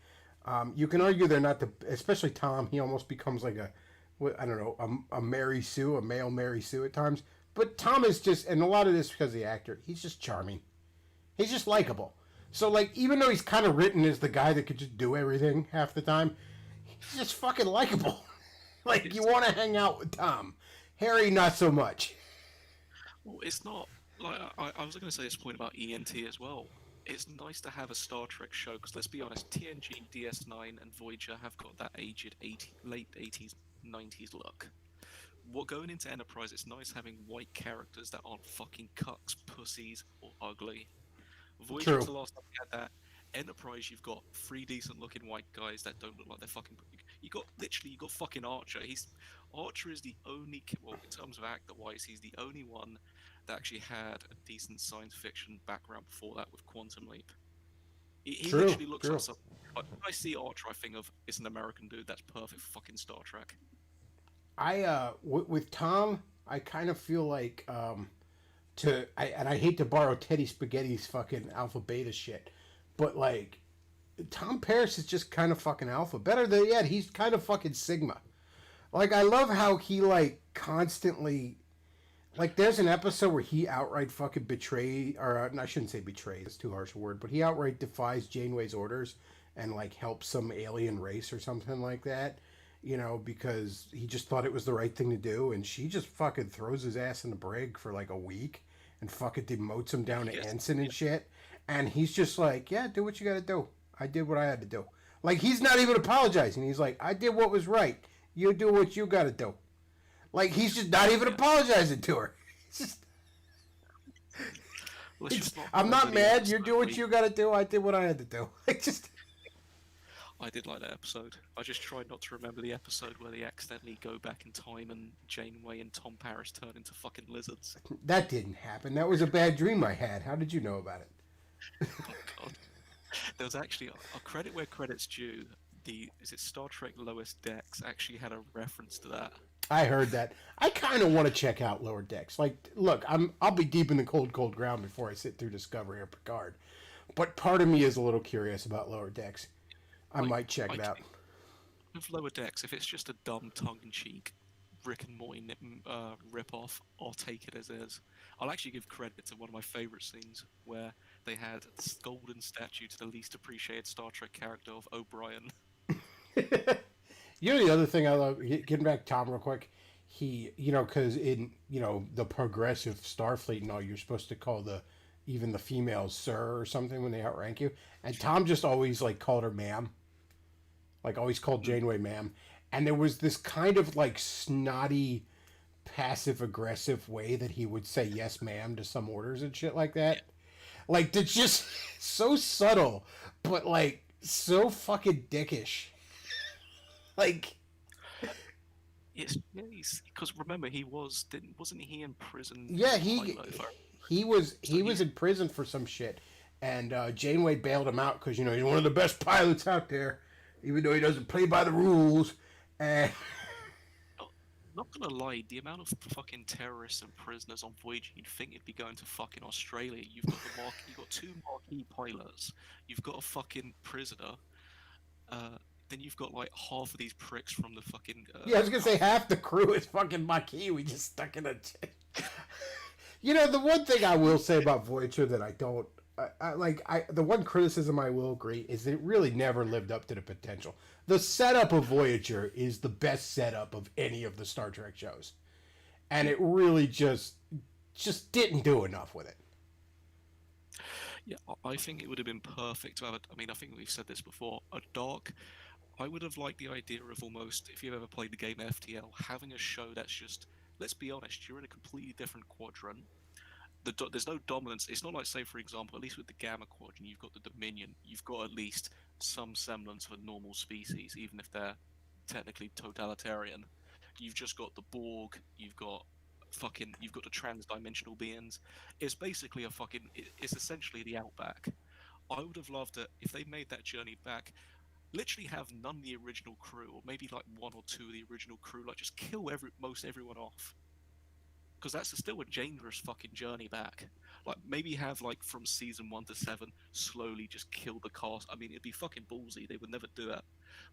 You can argue they're not the, especially Tom. He almost becomes like a, I don't know, a Mary Sue, a male Mary Sue at times. But Tom is just, and a lot of this because of the actor. He's just charming. He's just likable. So like, even though he's kind of written as the guy that could just do everything half the time, he's just fucking likable. Like you want to hang out with Tom. Harry, not so much. Well, it's not like I was going to say this point about ENT as well. It's nice to have a Star Trek show because let's be honest, TNG, DS9, and Voyager have got that aged late 80s, 90s look. What going into Enterprise, it's nice having white characters that aren't fucking cucks, pussies, or ugly. Voyager was True. the last time we had that. Enterprise, you've got three decent-looking white guys that don't look like they're fucking. You got fucking Archer. Archer is the only. Well, in terms of actor-wise, he's the only one that actually had a decent science fiction background before that with Quantum Leap. He True. literally looks True. like something. Like, when I see Archer, I think of it's an American dude that's perfect for fucking Star Trek. With Tom, I kind of feel like and I hate to borrow Teddy Spaghetti's fucking alpha beta shit, but like Tom Paris is just kind of fucking alpha. Better than yet, he's kind of fucking sigma. Like I love how he like constantly like there's an episode where he outright fucking betray or I shouldn't say betray, it's too harsh a word, but he outright defies Janeway's orders and like helps some alien race or something like that. You know, because he just thought it was the right thing to do, and she just fucking throws his ass in the brig for like a week and fucking demotes him down to Yes. ensign and shit. And he's just like, yeah, do what you gotta do. I did what I had to do. Like, he's not even apologizing. He's like, I did what was right. You do what you gotta do. Like, he's just not even Yeah. apologizing to her. It's just, Well, it's just not I'm not really mad. episode You do where what he- you gotta do. I did what I had to do. Like, just. I did like that episode. I just tried not to remember the episode where they accidentally go back in time and Janeway and Tom Paris turn into fucking lizards. That didn't happen. That was a bad dream I had. How did you know about it? Oh god. There was actually a credit where credit's due. Is it Star Trek Lois Decks actually had a reference to that? I heard that. I kind of want to check out Lower Decks. Like, look, I'll be deep in the cold ground before I sit through Discovery or Picard. But part of me is a little curious about Lower Decks. I Like, might check I it out. think with Lower Decks, if it's just a dumb tongue-in-cheek Rick and Morty rip-off, I'll take it as is. I'll actually give credit to one of my favourite scenes where they had this golden statue to the least appreciated Star Trek character of O'Brien. You know the other thing I love, getting back to Tom real quick, because in, the progressive Starfleet and all, you're supposed to call even the females sir or something when they outrank you. And Tom just always, like, called her ma'am. Like, always called Janeway ma'am. And there was this kind of, like, snotty, passive-aggressive way that he would say yes ma'am to some orders and shit like that. Like, it's just so subtle, but, like, so fucking dickish. Like, Yes, because remember wasn't he in prison? yeah, as a pilot, if I- he was in prison for some shit, and Janeway bailed him out because he's one of the best pilots out there, even though he doesn't play by the rules. And Not gonna lie, the amount of fucking terrorists and prisoners on Voyager, you'd think it'd be going to fucking Australia. You've got two marquee pilots, you've got a fucking prisoner, then you've got like half of these pricks from the fucking. yeah, I was gonna say half the crew is fucking Maquis. We just stuck in a. The one thing I will say about Voyager that I don't. The one criticism I will agree is that it really never lived up to the potential. The setup of Voyager is the best setup of any of the Star Trek shows, and it really just didn't do enough with it. Yeah, I think it would have been perfect to have. I mean, I think we've said this before. A dark. I would have liked the idea of almost, if you've ever played the game FTL, having a show that's just. Let's be honest, you're in a completely different quadrant. There's no dominance. It's not like, say, for example, at least with the Gamma Quadrant, you've got the Dominion. You've got at least some semblance of a normal species, even if they're technically totalitarian. You've just got the Borg. You've got the trans-dimensional beings. It's basically it's essentially the Outback. I would have loved it if they made that journey back. Literally have none of the original crew, or maybe like one or two of the original crew. Like just kill most everyone off, because that's still a dangerous fucking journey back. Like maybe have like from season 1 to 7, slowly just kill the cast. I mean, it'd be fucking ballsy. They would never do it.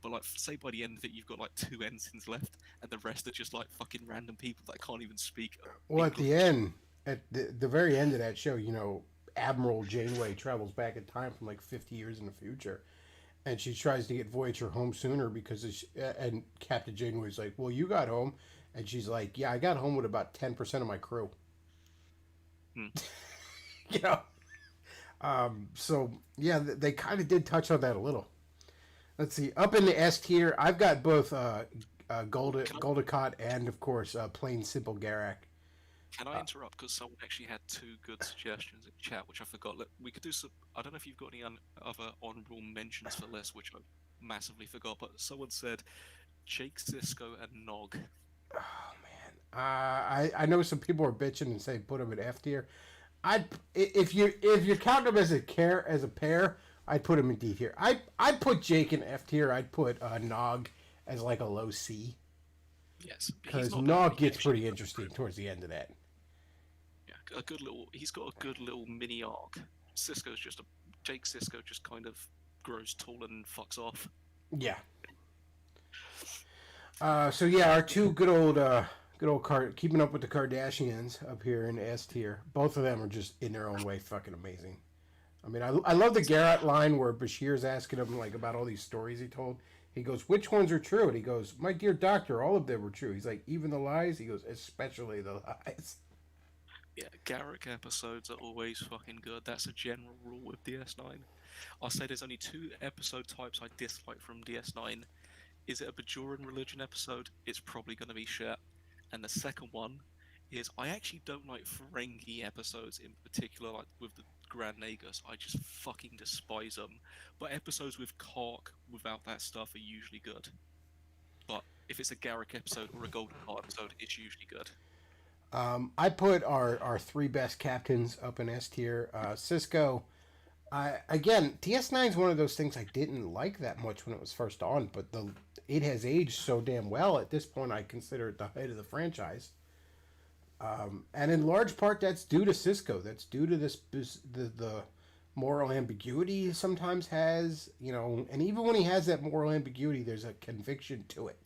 But like, say by the end of it, you've got like 2 ensigns left, and the rest are just like fucking random people that can't even speak Well, at the English. end, at the very end of that show, Admiral Janeway travels back in time from like 50 years in the future, and she tries to get Voyager home sooner because and Captain Janeway's like, "Well, you got home," and she's like, "Yeah, I got home with about 10% of my crew." Hmm. you know. So yeah, they kind of did touch on that a little. Let's see. Up in the S tier, I've got both Can I Goldacott and of course Plain Simple Garak. can I interrupt because someone actually had two good suggestions in chat, which I forgot. Look, we could do some. I don't know if you've got any other honorable mentions for this, which I massively forgot. But someone said Jake Sisko and Nog. Oh man, I know some people are bitching and say put them in F tier. I if you count them as a pair, I'd put them in D tier. I'd put Jake in F tier. I'd put Nog as like a low C Yes, he's because not bad. Nog He gets actually pretty does interesting grow. towards the end of that. Yeah, a good little. He's got a good little mini arc. Cisco's just a Jake Sisko just kind of grows tall and fucks off. Yeah. So yeah, our two good old keeping up with the Kardashians up here in S tier. Both of them are just in their own way fucking amazing. I mean, I love the Garrett line where Bashir's asking him like about all these stories he told. He goes, "Which ones are true?" And he goes, "My dear doctor, all of them were true." He's like, "Even the lies?" He goes, "Especially the lies." Yeah, Garrick episodes are always fucking good. That's a general rule with DS9. I'll say there's only two episode types I dislike from DS9. Is it a Bajoran religion episode? It's probably going to be shit. And the second one is I actually don't like Ferengi episodes in particular, like with the Grand Nagus. I just fucking despise them. But episodes with Kark without that stuff are usually good. But if it's a Garrick episode or a Golden Heart episode, it's usually good. I put our three best captains up in S tier. Cisco. Again, DS9 is one of those things I didn't like that much when it was first on, but it has aged so damn well. At this point, I consider it the height of the franchise. And in large part, that's due to Cisco. That's due to the moral ambiguity he sometimes has, and even when he has that moral ambiguity, there's a conviction to it.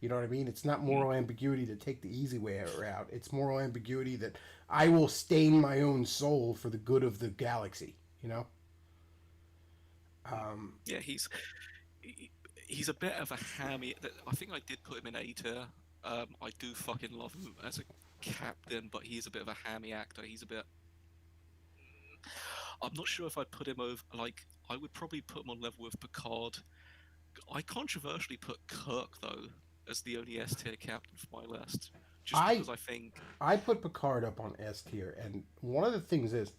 You know what I mean? It's not Mm. moral ambiguity to take the easy way out. It's moral ambiguity that I will stain my own soul for the good of the galaxy. You know? Um, Yeah, he- he's a bit of a hammy. I think I did put him in A tier. I do fucking love him as a captain, but he's a bit of a hammy actor. He's a bit. I'm not sure if I'd put him over. Like, I would probably put him on level with Picard. I controversially put Kirk though as the only S tier captain for my list, just I because I think. I put Picard up on S tier, and one of the things is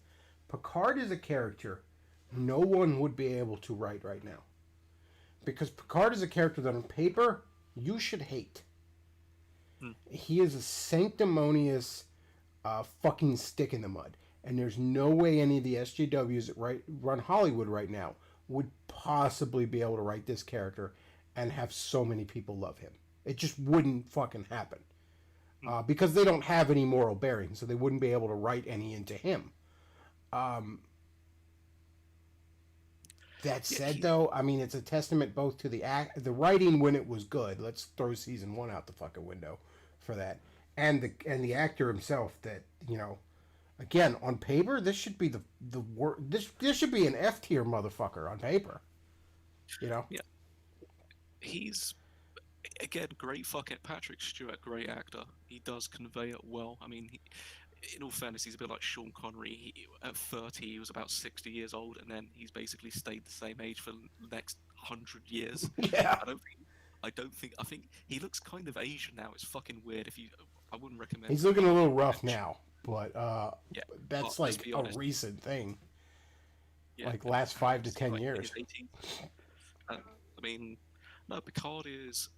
Picard is a character no one would be able to write right now because Picard is a character that on paper you should hate. Hmm, He is a sanctimonious fucking stick in the mud, and there's no way any of the SJWs that run Hollywood right now would possibly be able to write this character and have so many people love him. It just wouldn't fucking happen hmm. because they don't have any moral bearing, so they wouldn't be able to write any into him. Um, that Yeah, said, though, I mean, it's a testament both to the writing when it was good. Let's throw season one out the fucking window for that, and the actor himself. That again, on paper, this should be this should be an F tier motherfucker on paper. You know, Yeah, he's again great fucking Patrick Stewart, great actor. He does convey it well. I mean, in all fairness, he's a bit like Sean Connery. At 30, he was about 60 years old, and then he's basically stayed the same age for the next 100 years. yeah, I don't think. I think he looks kind of Asian now. It's fucking weird. I wouldn't recommend he's it. looking a little rough Actually, now, but yeah. But that's let's like be a honest. recent thing, Yeah, like last five to he's ten like in years. his 18s. I mean, no, Picard is.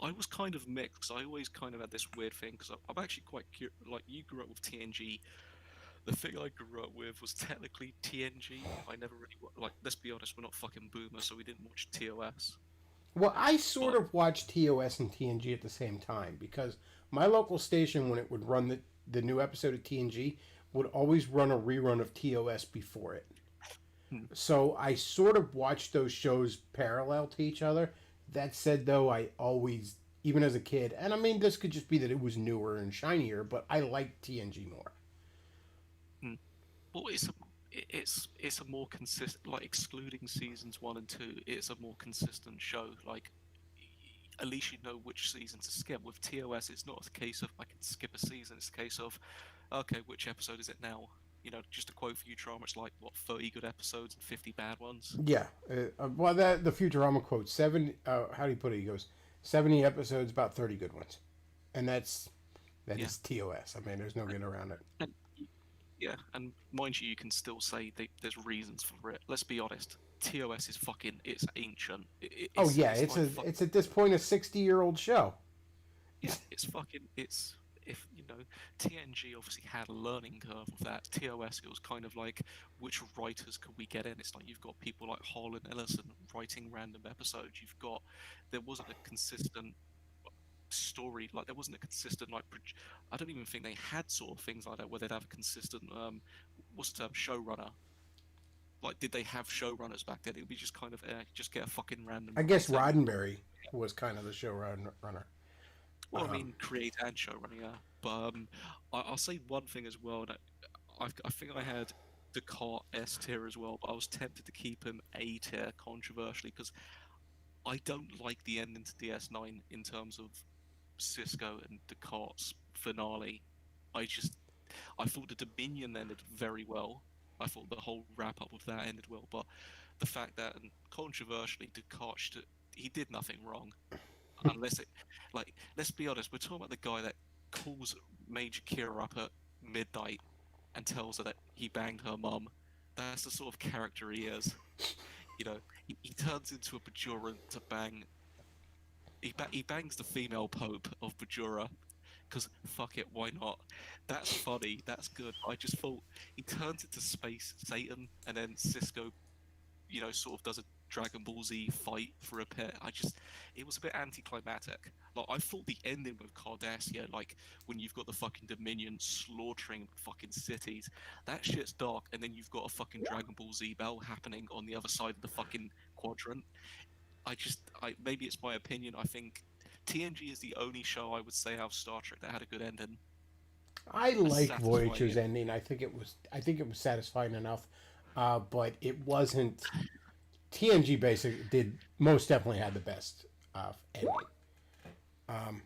I was kind of mixed 'cause I always kind of had this weird thing because I'm actually quite like you grew up with TNG. The thing I grew up with was technically TNG. I never really like. Let's be honest, we're not fucking boomers, so we didn't watch TOS. Well, I sort But of watched TOS and TNG at the same time because my local station, when it would run the new episode of TNG, would always run a rerun of TOS before it. hmm, So I sort of watched those shows parallel to each other. That said, though, I always, even as a kid, and I mean, this could just be that it was newer and shinier, but I liked TNG more. hmm. Well, it's a more consistent, like excluding seasons 1 and 2. It's a more consistent show. Like at least you know which season to skip. With TOS, it's not a case of I can skip a season. It's a case of okay, which episode is it now? Just a quote for Futurama, it's like what 30 good episodes and 50 bad ones. Yeah. Well, that the Futurama quote, seven. How do you put it? He goes, 70 episodes, about 30 good ones, and that Yeah, is TOS. I mean, there's no getting around it. and yeah, and mind you, you can still say there's reasons for it. Let's be honest. TOS is fucking. It's ancient. Oh yeah, It's like it's at this point a 60-year-old show. yeah, it's fucking. It's if TNG obviously had a learning curve of that. TOS, it was kind of like which writers could we get in? It's like you've got people like Hall and Ellison writing random episodes. There wasn't a consistent story, like there wasn't a consistent I don't even think they had sort of things like that where they'd have a consistent what's the term, showrunner. Like did they have showrunners back then? It would be just kind of just get a fucking random I guess writer. Roddenberry was kind of the showrunner. Well, I mean, create and showrunner, yeah. But I'll say one thing as well. That I think I had Descartes S tier as well, but I was tempted to keep him A tier controversially because I don't like the ending to DS9 in terms of Cisco and Descartes' finale. I thought the Dominion ended very well. I thought the whole wrap up of that ended well, but the fact that, and controversially, Descartes he did nothing wrong unless it, like, let's be honest, we're talking about the guy that calls Major Kira up at midnight and tells her that he banged her mum. That's the sort of character he is. He turns into a Bajora to bang. He bangs the female Pope of Bajora because fuck it, why not? That's funny. That's good. I just thought he turns into Space Satan, and then Cisco, sort of does a Dragon Ball Z fight for a bit. It was a bit anticlimactic. Like I thought the ending with Cardassia, like when you've got the fucking Dominion slaughtering fucking cities, that shit's dark, and then you've got a fucking Dragon Ball Z bell happening on the other side of the fucking quadrant. Maybe it's my opinion. I think TNG is the only show I would say out of Star Trek that had a good ending, I a like satisfying Voyager's ending. ending. I think it was satisfying enough, but it wasn't. TNG basic did most definitely had the best ending. Um,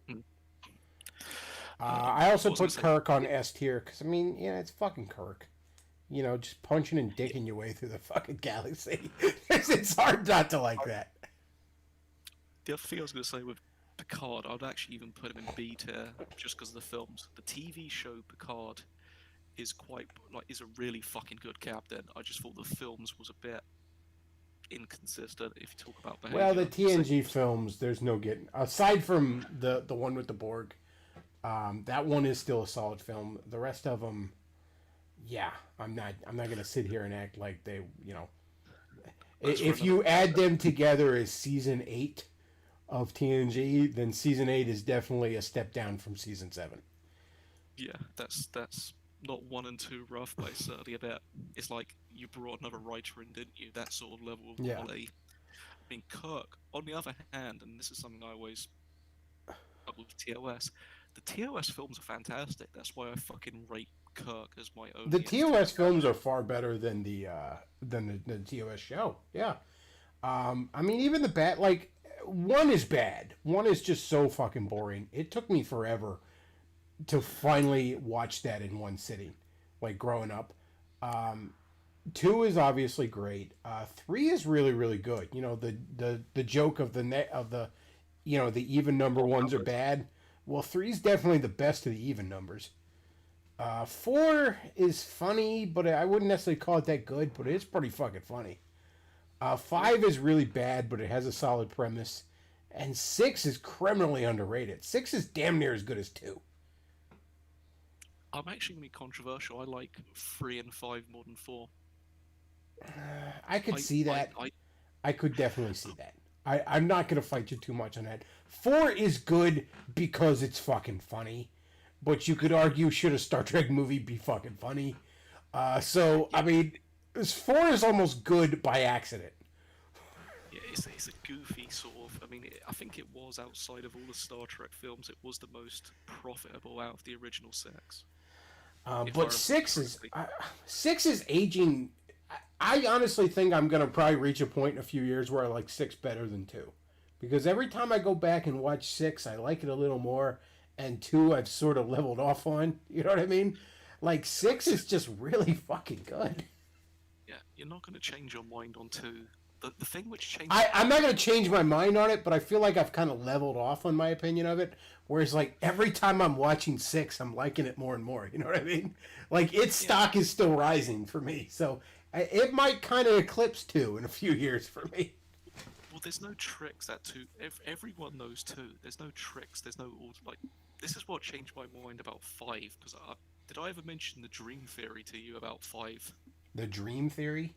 Mm. I also What was I gonna put say? Kirk on S tier because I mean, yeah, it's fucking Kirk. Just punching and dicking your way through the fucking galaxy. It's hard not to like that. The other thing I was going to say with Picard, I'd actually even put him in B tier just because of the films. The TV show Picard is a really fucking good captain. I just thought the films was a bit inconsistent if you talk about Well, the behavior. So TNG films, there's no getting aside from the one with the Borg. That one is still a solid film. The rest of them, yeah, I'm not gonna sit here and act like they, that's for if another you add episode. them together as season 8 of TNG, then season 8 is definitely a step down from season 7. Yeah, that's not 1 and 2 rough, but it's certainly a bit. It's like you brought another writer in, didn't you? That sort of level of Yeah. quality. I mean, Kirk, on the other hand, and this is something I always with TOS. The TOS films are fantastic. That's why I fucking rate Kirk as my The only entertaining TOS films character. are far better than the TOS show. Yeah. I mean, even the bad, like, one is bad. One is just so fucking boring. It took me forever to finally watch that in one sitting, like growing up. Um, Two is obviously great. Three is really really good. The joke of the net of the even number Odd ones are numbers. bad. Well, three is definitely the best of the even numbers. Four is funny, but I wouldn't necessarily call it that good. But it's pretty fucking funny. Yeah. Five is really bad, but it has a solid premise. And 6 is criminally underrated. 6 is damn near as good as 2. I'm actually going to be controversial. I like 3 and 5 more than 4. I could see that. I I could definitely see that. I'm not going to fight you too much on that. 4 is good because it's fucking funny. But you could argue, should a Star Trek movie be fucking funny? I mean, 4 is almost good by accident. Yeah, it's a goofy sort of. I mean, I think it was outside of all the Star Trek films, it was the most profitable out of the original 6. If I But remember 6 is aging. I honestly think I'm gonna probably reach a point in a few years where I like 6 better than 2, because every time I go back and watch 6, I like it a little more, and 2 I've sort of leveled off on. You know what I mean? Like 6 is just really fucking good. Yeah, you're not going to change your mind on 2. The thing which changes. I'm not going to change my mind on it, but I feel like I've kind of leveled off on my opinion of it. Whereas, like, every time I'm watching 6, I'm liking it more and more. You know what I mean? Like, its stock is still rising for me. So, it might kind of eclipse 2 in a few years for me. Well, there's no tricks that 2. Everyone knows 2. There's no tricks. There's no like. This is what changed my mind about 5. Because did I ever mention the dream theory to you about 5? The dream theory?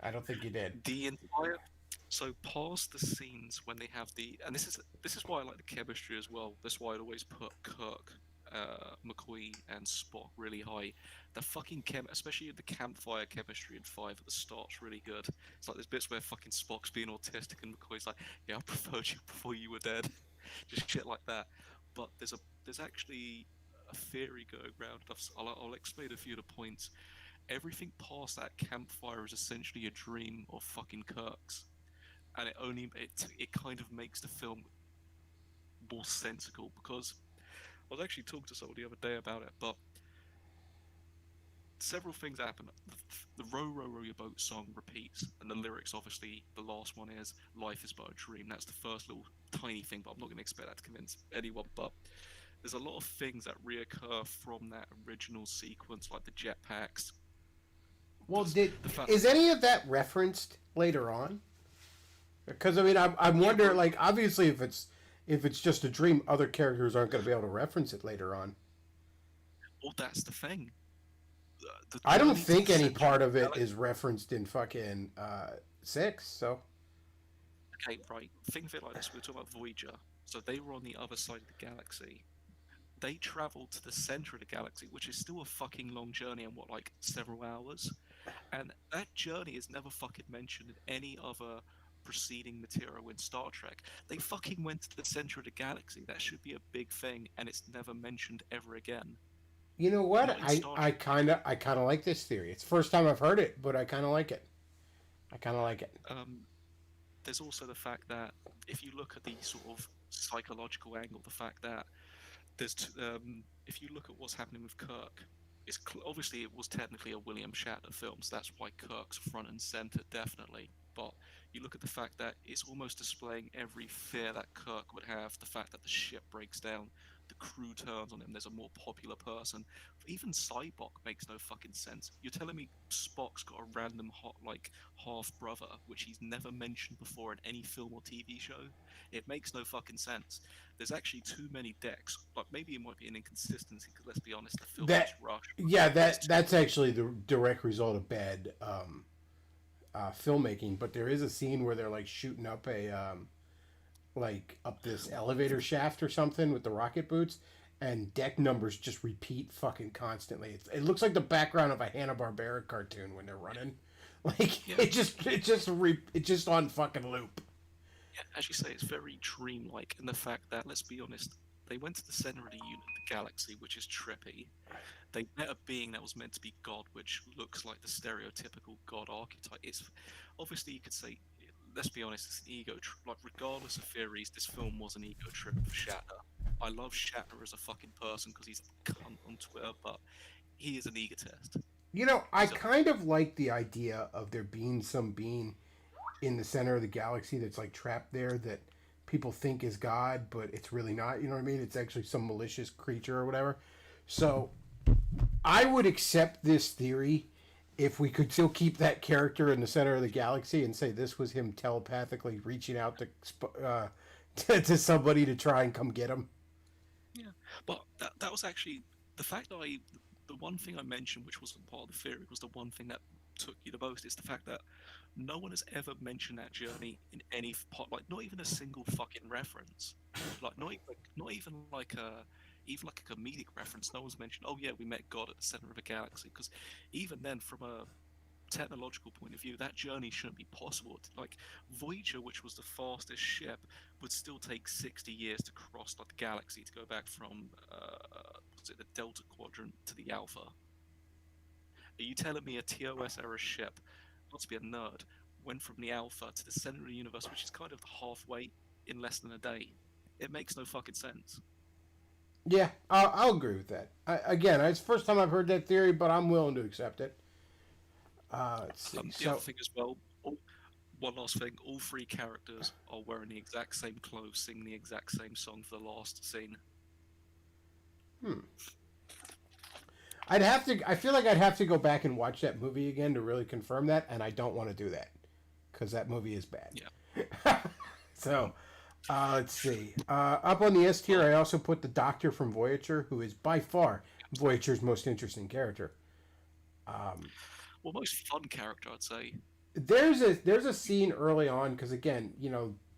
I don't think you did. The entire. So past the scenes when they have and this is why I like the chemistry as well. That's why I'd always put Kirk, McCoy, and Spock really high. The fucking especially the campfire chemistry in 5 at the start's really good. It's like there's bits where fucking Spock's being autistic and McCoy's like, "Yeah, I preferred you before you were dead," just shit like that. But there's actually a theory going around. I'll explain a few of the points. Everything past that campfire is essentially a dream of fucking Kirk's, and it kind of makes the film more sensical, because I was actually talking to someone the other day about it, but several things happen. The Row Row Row Your Boat song repeats, and the lyrics, obviously, the last one is "Life is but a dream." That's the first little tiny thing, but I'm not going to expect that to convince anyone. But there's a lot of things that reoccur from that original sequence, like the jetpacks. Well, fact is any of that referenced later on? Because I mean, I'm wondering, like, obviously, if it's just a dream, other characters aren't going to be able to reference it later on. Well, that's the thing. I don't think any part of it is referenced in fucking 6. So. Okay, right. Think of it like this: we were talking about Voyager. So they were on the other side of the galaxy. They traveled to the center of the galaxy, which is still a fucking long journey, and like several hours. And that journey is never fucking mentioned in any other preceding material in Star Trek. They fucking went to the center of the galaxy. That should be a big thing, and it's never mentioned ever again. You know what? I kind of like this theory. It's the first time I've heard it, but I kind of like it. There's also the fact that if you look at the sort of psychological angle, the fact that if you look at what's happening with Kirk, obviously it was technically a William Shatner film, so that's why Kirk's front and center, definitely. But you look at the fact that it's almost displaying every fear that Kirk would have, the fact that the ship breaks down, the crew turns on him, there's a more popular person. Even Cyborg makes no fucking sense. You're telling me Spock's got a random half-brother, which he's never mentioned before in any film or TV show? It makes no fucking sense. There's actually too many decks. Like, maybe it might be an inconsistency, because let's be honest, the film is rushed. Yeah, that's actually the direct result of bad filmmaking. But there is a scene where they're like shooting up up this elevator shaft or something with the rocket boots, and deck numbers just repeat fucking constantly. It looks like the background of a Hanna-Barbera cartoon when they're running. Like, yeah. It's just on fucking loop. Yeah, as you say, it's very dreamlike, and the fact that, let's be honest, they went to the center of the galaxy, which is trippy. They met a being that was meant to be God, which looks like the stereotypical God archetype. It's obviously, you could say, let's be honest, it's an ego trip. Like, regardless of theories, this film was an ego trip for Shatner. I love Shatner as a fucking person because he's a cunt on Twitter, but he is an egotist. You know, I kind of like the idea of there being some being in the center of the galaxy that's like trapped there that people think is God, but it's really not. You know what I mean? It's actually some malicious creature or whatever. So I would accept this theory if we could still keep that character in the center of the galaxy and say this was him telepathically reaching out to to somebody to try and come get him. Yeah, but that was actually the fact that the one thing I mentioned, which wasn't part of the theory, was the one thing that took you the most. Is the fact that no one has ever mentioned that journey in any part, like not even a single fucking reference, like not even like a comedic reference. No one's mentioned, oh yeah, we met God at the center of a galaxy, because even then, from a technological point of view, that journey shouldn't be possible. Like Voyager, which was the fastest ship, would still take 60 years to cross like the galaxy to go back from was it the Delta Quadrant to the Alpha? Are you telling me a TOS era ship, not to be a nerd, went from the Alpha to the center of the universe, which is kind of halfway, in less than a day? It makes no fucking sense. Yeah, I'll agree with that. Again, it's the first time I've heard that theory, but I'm willing to accept it. Let's see. The other So, thing as well, one last thing, all three characters are wearing the exact same clothes, singing the exact same song for the last scene. I'd have to. I feel like I'd have to go back and watch that movie again to really confirm that, and I don't want to do that because that movie is bad. Yeah. So, let's see. Up on the S tier, I also put the Doctor from Voyager, who is by far Voyager's most interesting character. Well, most fun character, I'd say. There's a scene early on because again,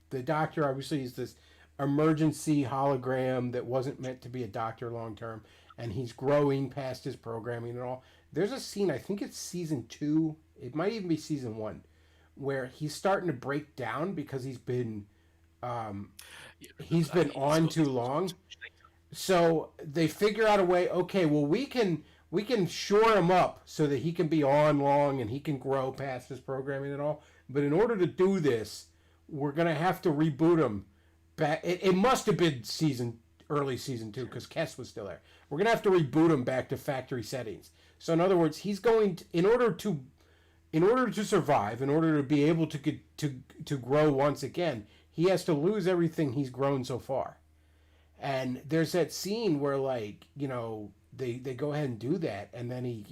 the Doctor obviously is this emergency hologram that wasn't meant to be a doctor long term, and he's growing past his programming and all. There's a scene, I think it's season 2, it might even be season 1, where he's starting to break down because Yeah, he's been on too long. So they figure out a way. Okay, well we can shore him up so that he can be on long and he can grow past his programming and all. But in order to do this, we're gonna have to reboot him back. It must have been early season 2 because Kess was still there. We're gonna have to reboot him back to factory settings. So in other words, he's going to, in order to survive, in order to be able to get to grow once again, he has to lose everything he's grown so far. And there's that scene where they go ahead and do that, and then he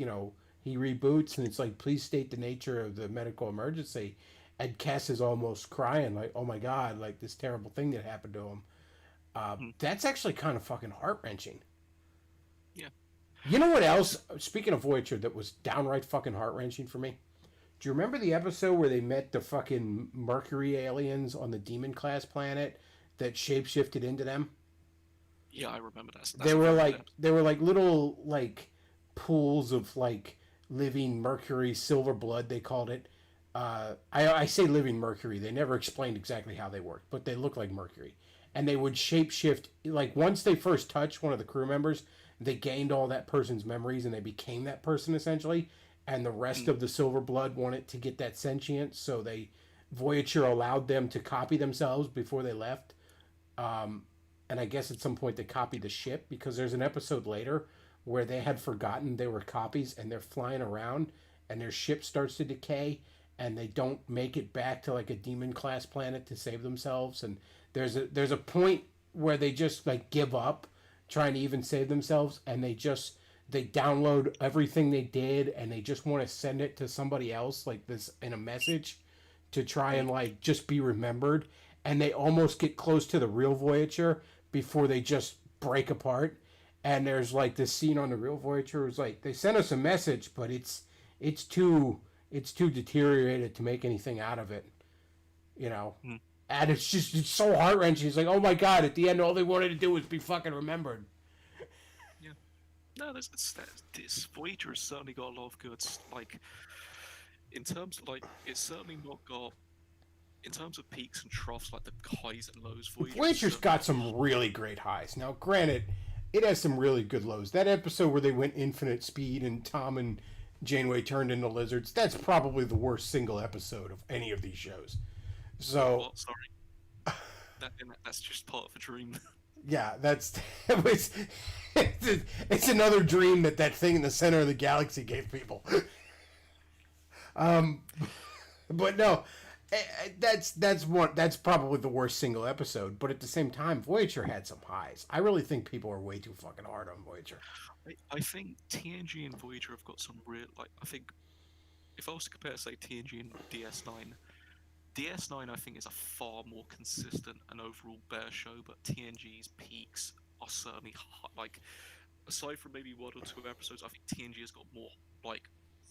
reboots, and it's like, please state the nature of the medical emergency, and Kess is almost crying like, oh my god, like this terrible thing that happened to him. That's actually kind of fucking heart wrenching. Yeah. You know what else? Speaking of Voyager, that was downright fucking heart wrenching for me. Do you remember the episode where they met the fucking Mercury aliens on the Demon class planet that shapeshifted into them? Yeah, I remember that. They were like little like pools of like living mercury, silver blood they called it. I say living mercury. They never explained exactly how they worked, but they look like mercury, and they would shapeshift. Like once they first touched one of the crew members, they gained all that person's memories and they became that person essentially. And the rest of the silver blood wanted to get that sentience, so Voyager allowed them to copy themselves before they left. And I guess at some point they copied the ship because there's an episode later where they had forgotten they were copies and they're flying around and their ship starts to decay and they don't make it back to like a demon class planet to save themselves, and there's a point where they just like give up trying to even save themselves, and they download everything they did and they just want to send it to somebody else like this in a message to try and like just be remembered, and they almost get close to the real Voyager before they just break apart. And there's like this scene on the real Voyager. It's like they sent us a message, but it's too deteriorated to make anything out of it, you know. And it's so heart wrenching. It's like, oh my god! At the end, all they wanted to do was be fucking remembered. Yeah. No, this Voyager has certainly got a lot of goods. Like, in terms of, like, it's certainly not got, in terms of peaks and troughs, like the highs and lows, Voyager's got some really great highs. Now, granted, it has some really good lows. That episode where they went infinite speed and Tom and Janeway turned into lizards, that's probably the worst single episode of any of these shows. So, What? Sorry. That's just part of a dream. yeah, it's another dream that thing in the center of the galaxy gave people. But no, that's probably the worst single episode. But at the same time, Voyager had some highs. I really think people are way too fucking hard on Voyager. I think TNG and Voyager have got some real, like, I think if I was to compare, say, TNG and DS9, DS9, I think, is a far more consistent and overall better show, but TNG's peaks are certainly like, aside from maybe one or two episodes, I think TNG has got more like,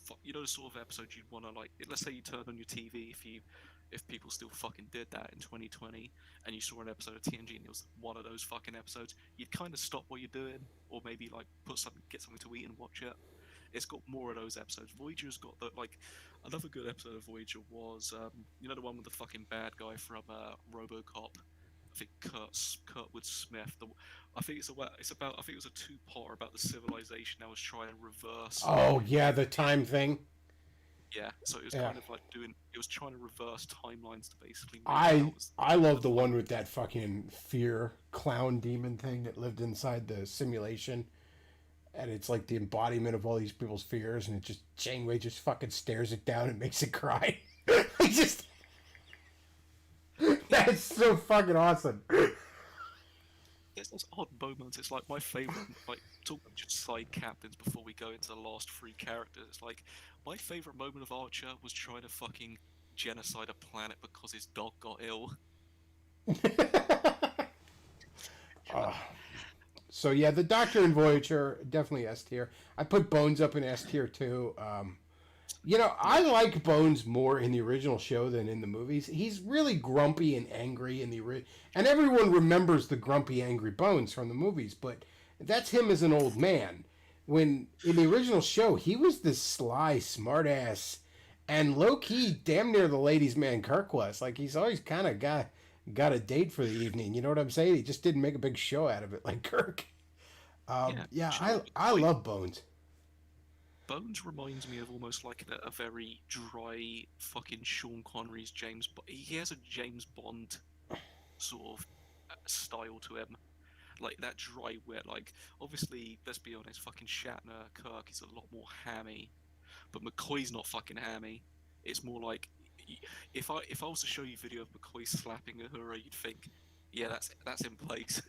the sort of episodes you'd want to like. Let's say you turned on your TV, if people still fucking did that in 2020, and you saw an episode of TNG and it was one of those fucking episodes, you'd kind of stop what you're doing, or maybe like get something to eat and watch it. It's got more of those episodes. Voyager's got the like another good episode of Voyager was the one with the fucking bad guy from RoboCop. I think Kurtwood Smith. I think it's about I think it was a two-part about the civilization that was trying to reverse. Oh yeah, the time thing. Yeah, so it was Yeah. kind of like it was trying to reverse timelines to basically make it I out as I love the one with that fucking fear clown demon thing that lived inside the simulation, and it's like the embodiment of all these people's fears, and it just Janeway just fucking stares it down and makes it cry. I just that's so fucking awesome. there's those odd moments. It's like my favorite, like talking just side captains before we go into the last three characters. It's like my favorite moment of Archer was trying to fucking genocide a planet because his dog got ill. Uh, so yeah, the Doctor and Voyager definitely S tier. I put Bones up in S tier too. I like Bones more in the original show than in the movies. He's really grumpy and angry in and everyone remembers the grumpy, angry Bones from the movies, but that's him as an old man. When in the original show, he was this sly, smartass, and low key, damn near the ladies' man Kirk was. Like he's always kind of got a date for the evening. You know what I'm saying? He just didn't make a big show out of it like Kirk. Yeah, I Like, love Bones. Bones reminds me of almost like a very dry fucking Sean Connery's James. He has a James Bond sort of style to him, like that dry wit. Like obviously, let's be honest, fucking Shatner, Kirk is a lot more hammy, but McCoy's not fucking hammy. It's more like if I was to show you video of McCoy slapping Uhura, you'd think, yeah, that's in place.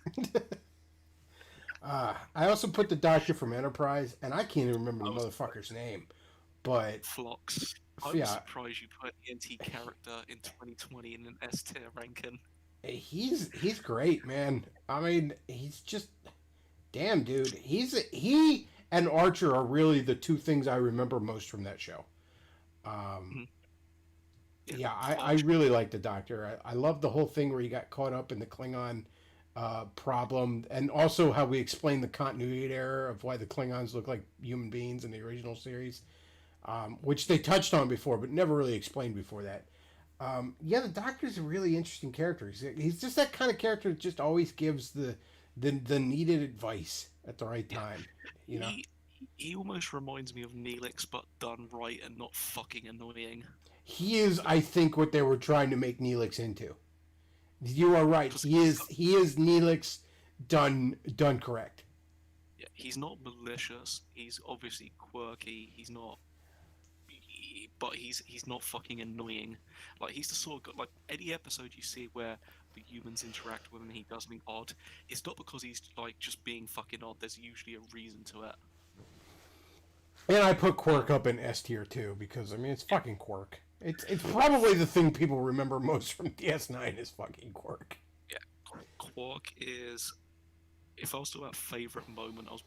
I also put the Doctor from Enterprise, and I can't even remember I the was motherfucker's name, but Phlox. I was yeah, surprised you put an NT character in 2020 in an S tier ranking. he's great, man. I mean, he's just damn dude. He and Archer are really the two things I remember most from that show. Um, Mhm. Yeah, yeah, I Archer. really like the Doctor. I love the whole thing where he got caught up in the Klingon problem, and also how we explain the continuity error of why the Klingons look like human beings in the original series, which they touched on before, but never really explained before that. Yeah, the Doctor's a really interesting character. He's just that kind of character that just always gives the needed advice at the right Yeah. time. You know, He almost reminds me of Neelix, but done right and not fucking annoying. he is, I think, what they were trying to make Neelix into. You are right. Because He is Neelix done correct. yeah, he's not malicious. He's obviously quirky. He's not, but he's not fucking annoying. Like he's the sort of like any episode you see where the humans interact with him and he does something odd. It's not because he's like just being fucking odd. There's usually a reason to it. And I put Quirk up in S tier too because I mean it's fucking Quirk. It's probably the thing people remember most from DS9 is fucking Quirk. Yeah, Quark is. If I was talking about favorite moment, I was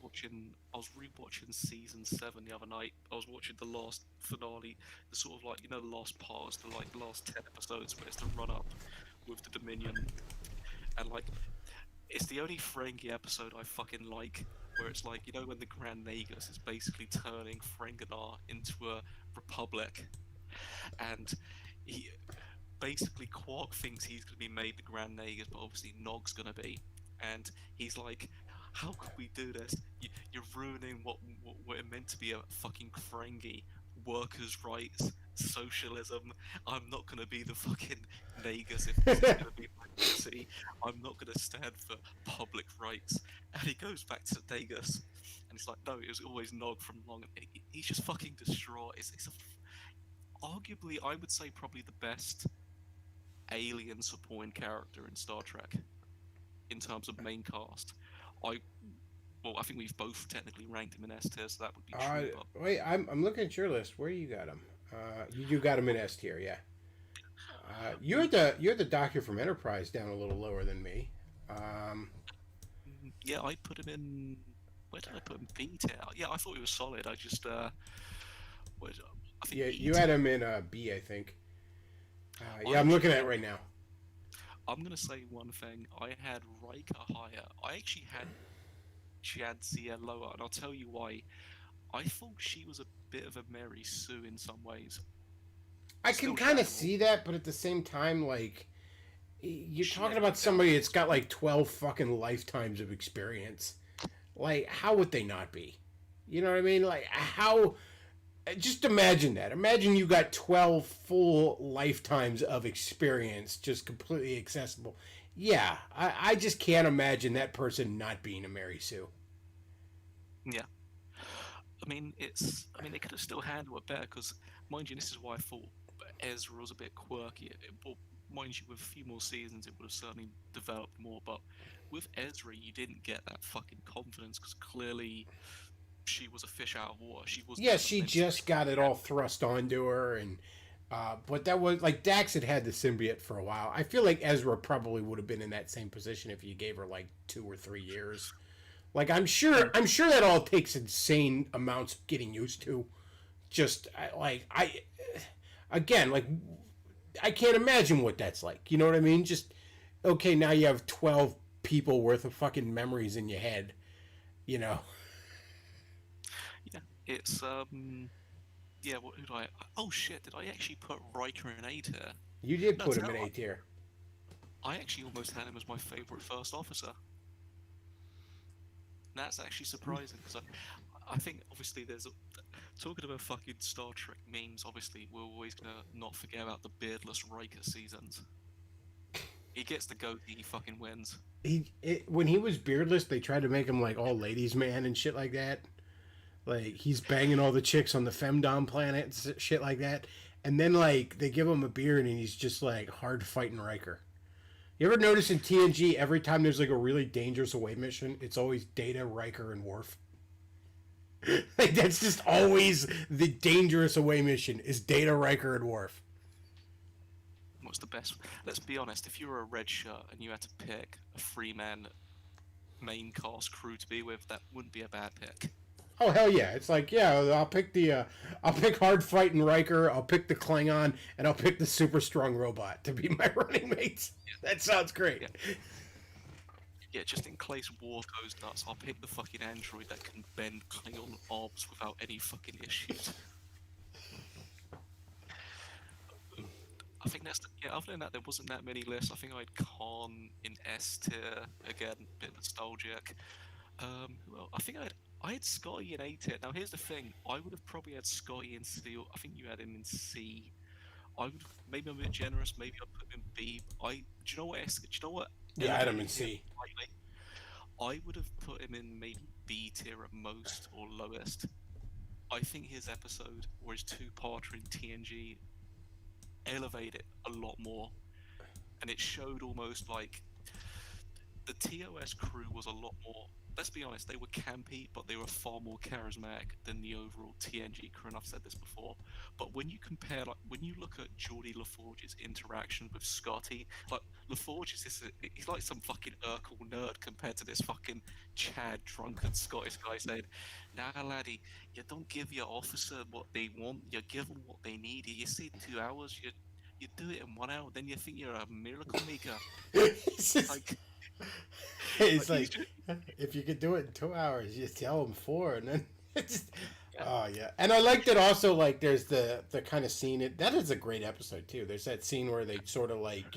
rewatching season 7 the other night. I was watching the last finale, the sort of like the last part, the like last 10 episodes, where it's the run up with the Dominion, and like it's the only Ferengi episode I fucking like, where it's like when the Grand Nagus is basically turning Ferenginar into a republic, and he basically Quark thinks he's going to be made the Grand Nagus, but obviously Nog's going to be, and he's like, "How could we do this? You're ruining what it meant to be a fucking Ferengi, workers' rights, socialism. I'm not going to be the fucking Nagus if this is going to be my policy. I'm not going to stand for public rights." And he goes back to Nagus, and he's like, "No, it was always Nog from long." And he's just fucking distraught. Arguably, I would say probably the best alien supporting character in Star Trek in terms of main cast. I think we've both technically ranked him in S tier, so that would be true. Wait, I'm looking at your list. Where you got him? You got him in S tier, yeah. You're the doctor from Enterprise down a little lower than me. Um, Yeah, I put him in. Where did I put him? B tier. Yeah, I thought he was solid. I just where, I think yeah, E you had tier. him in B, I think. I Yeah, I'm actually looking at it had. right now. I'm gonna say one thing. I had Riker higher. I actually had Jadzia lower, and I'll tell you why. I thought she was a bit of a Mary Sue in some ways. I can Still kind of shaggable. see that, but at the same time, like you're She talking had about good somebody that's boundaries. got like 12 fucking lifetimes of experience. Like, how would they not be? You know what I mean? Like, how? Just imagine that. Imagine you got 12 full lifetimes of experience, just completely accessible. Yeah, I just can't imagine that person not being a Mary Sue. Yeah. I mean, it's. I mean, they could have still handled it better because, mind you, this is why I thought Ezra was a bit quirky. Well, mind you, with a few more seasons, it would have certainly developed more. But with Ezra, you didn't get that fucking confidence because clearly she was a fish out of water. She was Yeah, never she meant to just got it be. all thrust onto her, and but that was like Dax had the symbiote for a while. I feel like Ezra probably would have been in that same position if you gave her like 2 or 3 years. Like Mm, I'm sure that all takes insane amounts of getting used to. Just I again like I can't imagine what that's like. You know what I mean? Just okay, now you have 12 people worth of fucking memories in your head. You know, yeah, it's yeah. What did I? Oh shit! Did I actually put Riker in A tier? you did No, put tell him in you A what, tier. I actually almost had him as my favorite first officer. That's actually surprising because I think obviously there's talking about fucking Star Trek memes. Obviously, we're always gonna not forget about the beardless Riker seasons. He gets the goatee, he fucking wins. When he was beardless, they tried to make him like all ladies man and shit like that. Like he's banging all the chicks on the femdom planet and shit like that. And then like they give him a beard and he's just like hard fighting Riker. You ever notice in TNG every time there's like a really dangerous away mission, it's always Data, Riker, and Worf. Like that's just always the dangerous away mission is Data, Riker, and Worf. What's the best? Let's be honest. If you were a red shirt and you had to pick a three-man main cast crew to be with, that wouldn't be a bad pick. Oh hell yeah! It's like yeah, I'll pick hard fighting Riker, I'll pick the Klingon, and I'll pick the super strong robot to be my running mates. That sounds great. Yeah, yeah. Just in case war goes nuts, I'll pick the fucking android that can bend Klingon arms without any fucking issues. I think that's yeah. Other than that, there wasn't that many lists. I think I had Khan in S tier again, a bit nostalgic. Well, I had Scotty in A tier. Now here's the thing: I would have probably had Scotty in C. Or I think you had him in C. I would maybe I'm a bit generous. Maybe I'd put him in B. Do you know what? Do you know what? Yeah, Adam and Elevated him C. slightly. I would have put him in maybe B tier at most or lowest. I think his episode or his two-parter in TNG elevated it a lot more, and it showed almost like the TOS crew was a lot more. Let's be honest, they were campy, but they were far more charismatic than the overall TNG crew. And I've said this before, but when you compare, like, when you look at Geordie LaForge's interaction with Scotty, like LaForge is he's like some fucking Urkel nerd compared to this fucking Chad drunken Scottish guy saying, "Nah, laddie, you don't give your officer what they want, you give them what they need. You say 2 hours, you do it in 1 hour, then you think you're a miracle maker." it's just, Like, it's like he's like just, if you could do it in 2 hours, you just tell them four, and then it's just, yeah, oh yeah. And I liked it also. Like there's the kind of scene that is a great episode too. There's that scene where they sort of like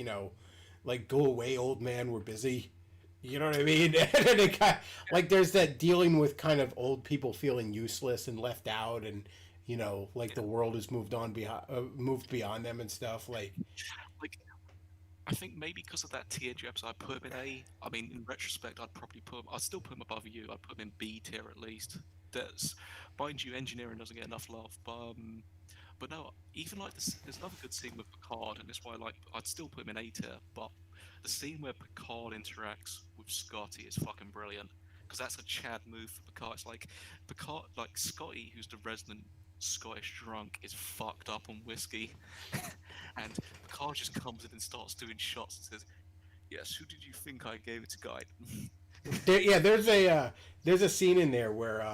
like go away, old man, we're busy. You know what I mean? And it kind like there's that dealing with kind of old people feeling useless and left out, and like yeah. the world has moved on beyond moved beyond them and stuff. Like Like I think maybe because of that TNG episode, I put him in A. I mean, in retrospect, I'd still put him above you. I'd put him in B tier at least. That's, mind you, engineering doesn't get enough love. But no, even like this, there's another good scene with Picard, and that's why I'd still put him in A tier. But the scene where Picard interacts with Scotty is fucking brilliant because that's a Chad move for Picard. It's like Picard, like Scotty, who's the resident Scottish drunk, is fucked up on whiskey. and Picard just comes in and starts doing shots and says, "Yes, who did you think I gave it to, guide?" There's a scene in there where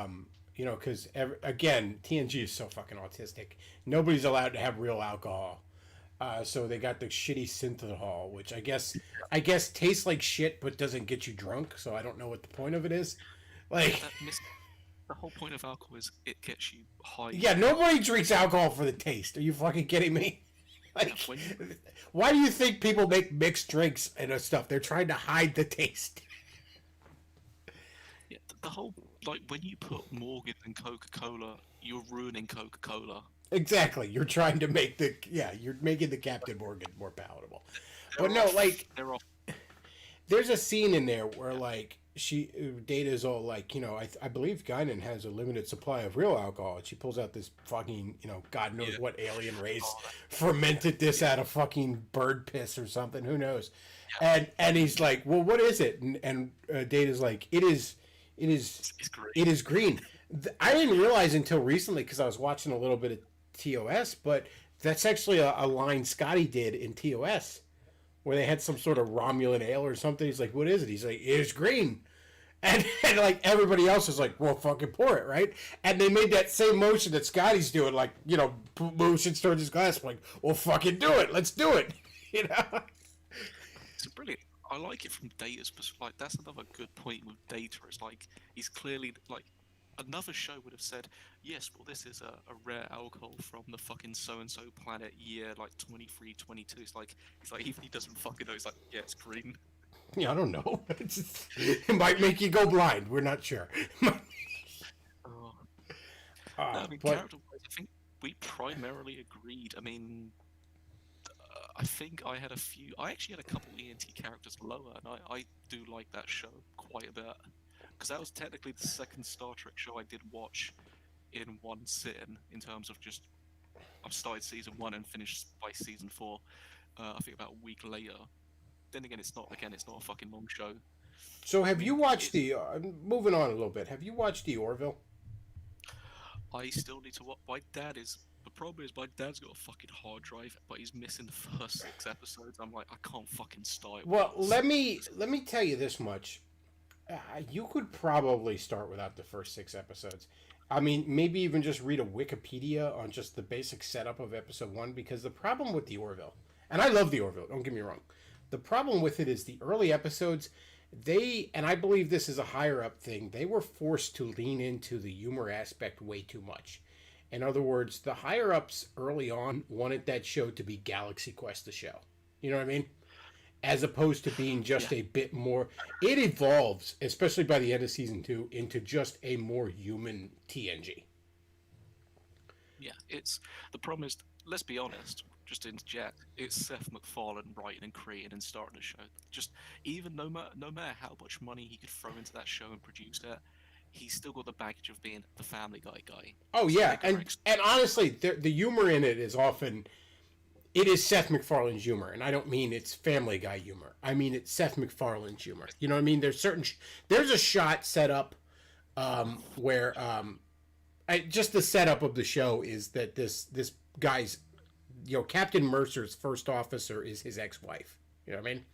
because again TNG is so fucking autistic. Nobody's allowed to have real alcohol, so they got the shitty synthahol, which I guess tastes like shit but doesn't get you drunk. So I don't know what the point of it is. Like, The whole point of alcohol is it gets you high. yeah, nobody drinks alcohol for the taste. Are you fucking kidding me? Like, why do you think people make mixed drinks and stuff? They're trying to hide the taste. Yeah, the whole like when you put Morgan in Coca-Cola, you're ruining Coca-Cola. Exactly. You're trying to make you're making the Captain Morgan more palatable. But They're no, off- like, they're off. there's a scene in there where like Data's all like, I believe Guinan has a limited supply of real alcohol. And she pulls out this fucking, God knows what alien race fermented this out of fucking bird piss or something. Who knows? And he's like, well, what is it? And Data's like, it is It's great. it is green. I didn't realize until recently because I was watching a little bit of TOS, but that's actually a line Scotty did in TOS where they had some sort of Romulan ale or something. He's like, what is it? He's like, it is green. And like everybody else is like, well, fucking pour it, right? And they made that same motion that Scotty's doing, like, motions towards his glass, like, well, fucking do it, let's do it, It's brilliant. I like it from Data's perspective. Like that's another good point with Data. It's like he's clearly like another show would have said, yes, well, this is a rare alcohol from the fucking so and so planet year like 2322. It's like even he doesn't fucking know. He's like, yeah, it's green. Yeah, I don't know. It might make you go blind. We're not sure. Oh. No, I mean, But character-wise, I think we primarily agreed. I mean, I think I had a few. I actually had a couple ENT characters lower, and I do like that show quite a bit because that was technically the second Star Trek show I did watch in one sitting. In terms of just, I've started season 1 and finished by season 4. I think about a week later. Then again, it's not a fucking long show. so have you watched moving on a little bit? Have you watched the Orville? I still need to watch. The problem is my dad's got a fucking hard drive, but he's missing the first 6 episodes. I'm like, I can't fucking start. Well, let me tell you this much. You could probably start without the first 6 episodes. I mean, maybe even just read a Wikipedia on just the basic setup of episode 1, because the problem with the Orville, and I love the Orville, don't get me wrong. The problem with it is the early episodes, and I believe this is a higher up thing, they were forced to lean into the humor aspect way too much. In other words, the higher ups early on wanted that show to be Galaxy Quest the show. You know what I mean? As opposed to being just a bit more. It evolves, especially by the end of season 2, into just a more human TNG. Yeah, it's the problem is. Let's be honest. Just to interject, it's Seth MacFarlane writing and creating and starting the show. Just even no matter how much money he could throw into that show and produce it, he's still got the baggage of being the Family guy. Oh yeah, and honestly, the humor in it is often. It is Seth MacFarlane's humor, and I don't mean it's Family Guy humor. I mean it's Seth MacFarlane's humor. You know what I mean? There's a shot set up where just the setup of the show is that this guy's, Captain Mercer's first officer is his ex-wife. You know what I mean?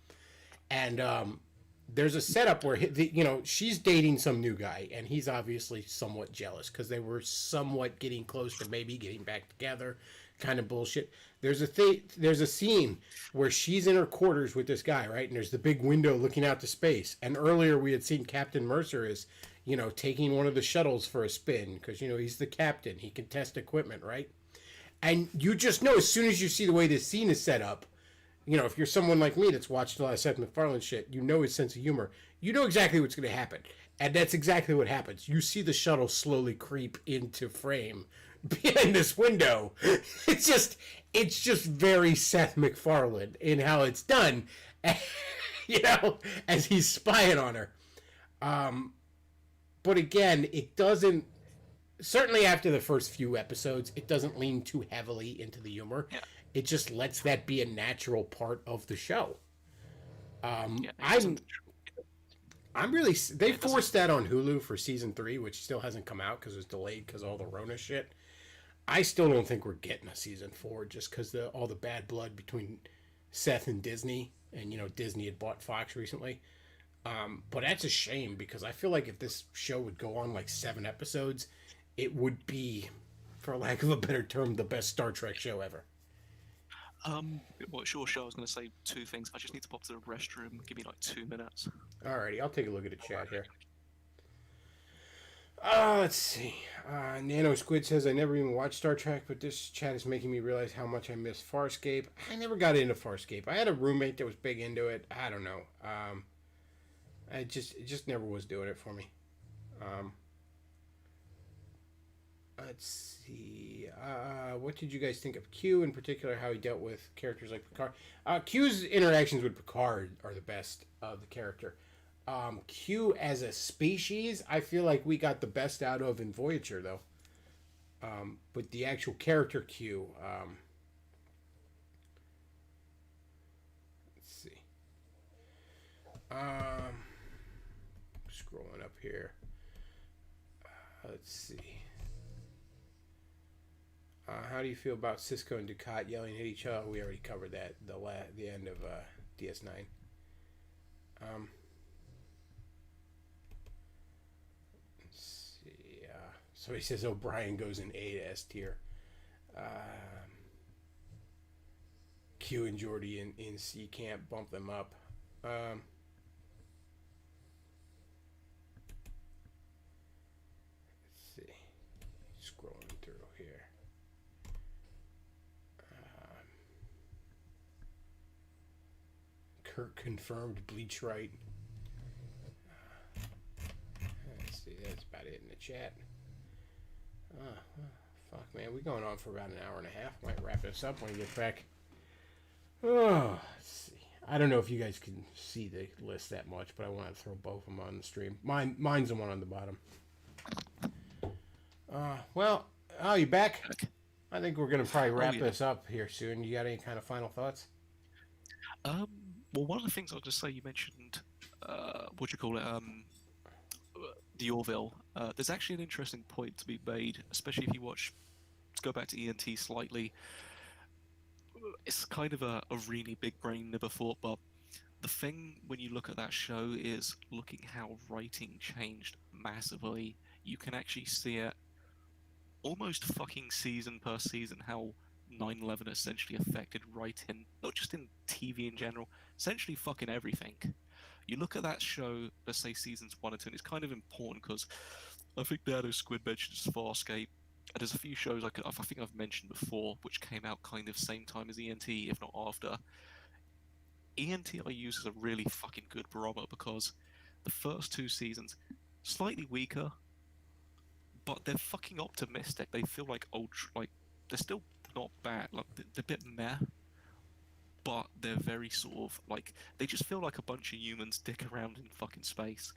And there's a setup where she's dating some new guy, and he's obviously somewhat jealous because they were somewhat getting close to maybe getting back together, kind of bullshit. There's a scene where she's in her quarters with this guy, right? And there's the big window looking out to space. And earlier we had seen Captain Mercer is, taking one of the shuttles for a spin because he's the captain. He can test equipment, right? And you just know as soon as you see the way this scene is set up, if you're someone like me that's watched a lot of Seth MacFarlane shit, his sense of humor. You know exactly what's going to happen. And that's exactly what happens. You see the shuttle slowly creep into frame behind this window. It's just very Seth MacFarlane in how it's done, as he's spying on her. But again, it doesn't. Certainly after the first few episodes, it doesn't lean too heavily into the humor. Yeah. It just lets that be a natural part of the show. I'm really. They forced that on Hulu for season 3, which still hasn't come out because it was delayed because of all the Rona shit. I still don't think we're getting a season 4 just because all the bad blood between Seth and Disney, and Disney had bought Fox recently. But that's a shame because I feel like if this show would go on like 7 episodes, it would be, for lack of a better term, the best Star Trek show ever. What's your show? I was going to say two things. I just need to pop to the restroom. Give me like 2 minutes. Alrighty, I'll take a look at the chat here. Let's see. Nano Squid says, I never even watched Star Trek, but this chat is making me realize how much I miss Farscape. I never got into Farscape. I had a roommate that was big into it. I don't know. It just never was doing it for me. Let's see. What did you guys think of Q, in particular, how he dealt with characters like Picard? Q's interactions with Picard are the best of the character. Q as a species, I feel like we got the best out of in Voyager, though. But the actual character Q, let's see. Scrolling up here. Let's see. How do you feel about Cisco and Ducat yelling at each other? We already covered that the end of DS9. Let's see. So he says O'Brien goes in A to S tier. Q and Geordi in C camp, bump them up. Let's see. Scrolling through here. Kirk confirmed Bleach right. Let's see, that's about it in the chat. Fuck, man, we're going on for about an hour and a half. Might wrap this up when we get back. Oh, let's see. I don't know if you guys can see the list that much, but I want to throw both of them on the stream. Mine's the one on the bottom. Well, you back? I think we're gonna probably wrap this up here soon. You got any kind of final thoughts? Well, one of the things I was going to say, you mentioned, what do you call it, the Orville. There's actually an interesting point to be made, especially if you watch, let's go back to ENT slightly. It's kind of a really big brain never thought, but the thing when you look at that show is looking how writing changed massively. You can actually see it almost fucking season per season, how 9/11 essentially affected writing, not just in TV in general, essentially fucking everything. You look at that show, let's say seasons 1 and 2, and it's kind of important because I think Nano Squid mentions Farscape, and there's a few shows I think I've mentioned before, which came out kind of same time as ENT, if not after. ENT I use as a really fucking good barometer because the first 2 seasons, slightly weaker, but they're fucking optimistic. They feel like they're still not bad. Like they're a bit meh, but they're very sort of like they just feel like a bunch of humans dick around in fucking space.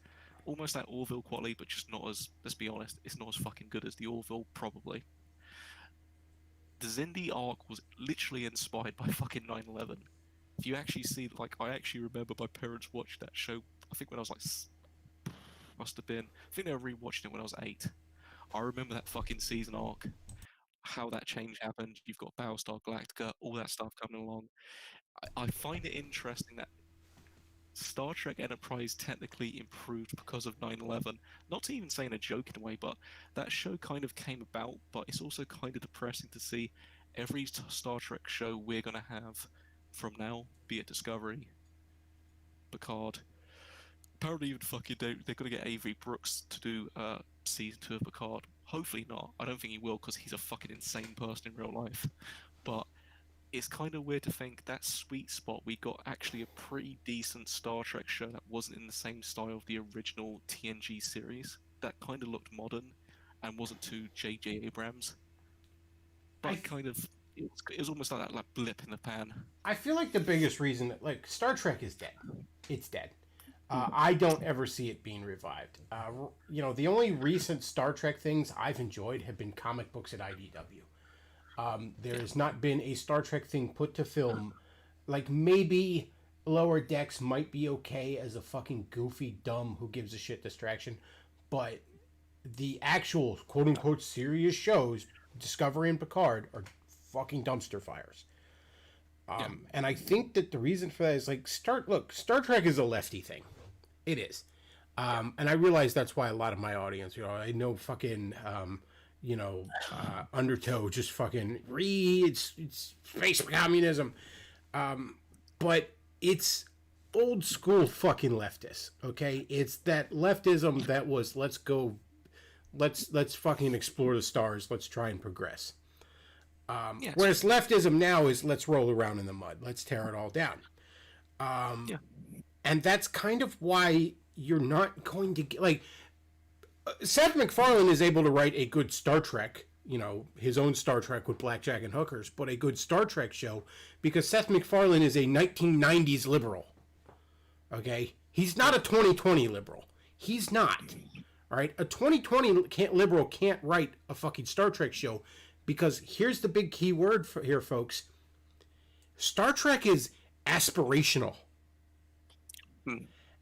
Almost that Orville quality, but just not as. Let's be honest, it's not as fucking good as the Orville probably. The Zindi arc was literally inspired by fucking 9/11. If you actually see, like, I actually remember my parents watched that show. I think when I was like, must have been. I think they were rewatching it when I was 8. I remember that fucking season arc, how that change happened. You've got Battlestar Galactica, all that stuff coming along. I find it interesting that Star Trek Enterprise technically improved because of 9/11. Not to even say in a joking way, but that show kind of came about, but it's also kind of depressing to see every Star Trek show we're going to have from now, be it Discovery, Picard. Apparently, even fucking they're going to get Avery Brooks to do season 2 of Picard. Hopefully not. I don't think he will because he's a fucking insane person in real life. But it's kind of weird to think that sweet spot we got actually a pretty decent Star Trek show that wasn't in the same style of the original TNG series. That kind of looked modern and wasn't too J.J. Abrams. But it was almost like that blip in the pan. I feel like the biggest reason that Star Trek is dead. It's dead. I don't ever see it being revived. The only recent Star Trek things I've enjoyed have been comic books at IDW. There has not been a Star Trek thing put to film. Like, maybe Lower Decks might be okay as a fucking goofy, dumb, who gives a shit distraction. But the actual quote-unquote serious shows Discovery and Picard are fucking dumpster fires. Yeah. And I think that the reason for that is like Star Trek is a lefty thing. It is. And I realize that's why a lot of my audience, I know fucking, Undertow just fucking it's space communism. But it's old school fucking leftist, okay? It's that leftism that was let's fucking explore the stars, let's try and progress. Whereas leftism now is let's roll around in the mud, let's tear it all down. And that's kind of why you're not going to get, like, Seth MacFarlane is able to write a good Star Trek, his own Star Trek with blackjack and hookers, but a good Star Trek show because Seth MacFarlane is a 1990s liberal. Okay? He's not a 2020 liberal. He's not. All right? A 2020 liberal can't write a fucking Star Trek show because here's the big key word here, folks. Star Trek is aspirational.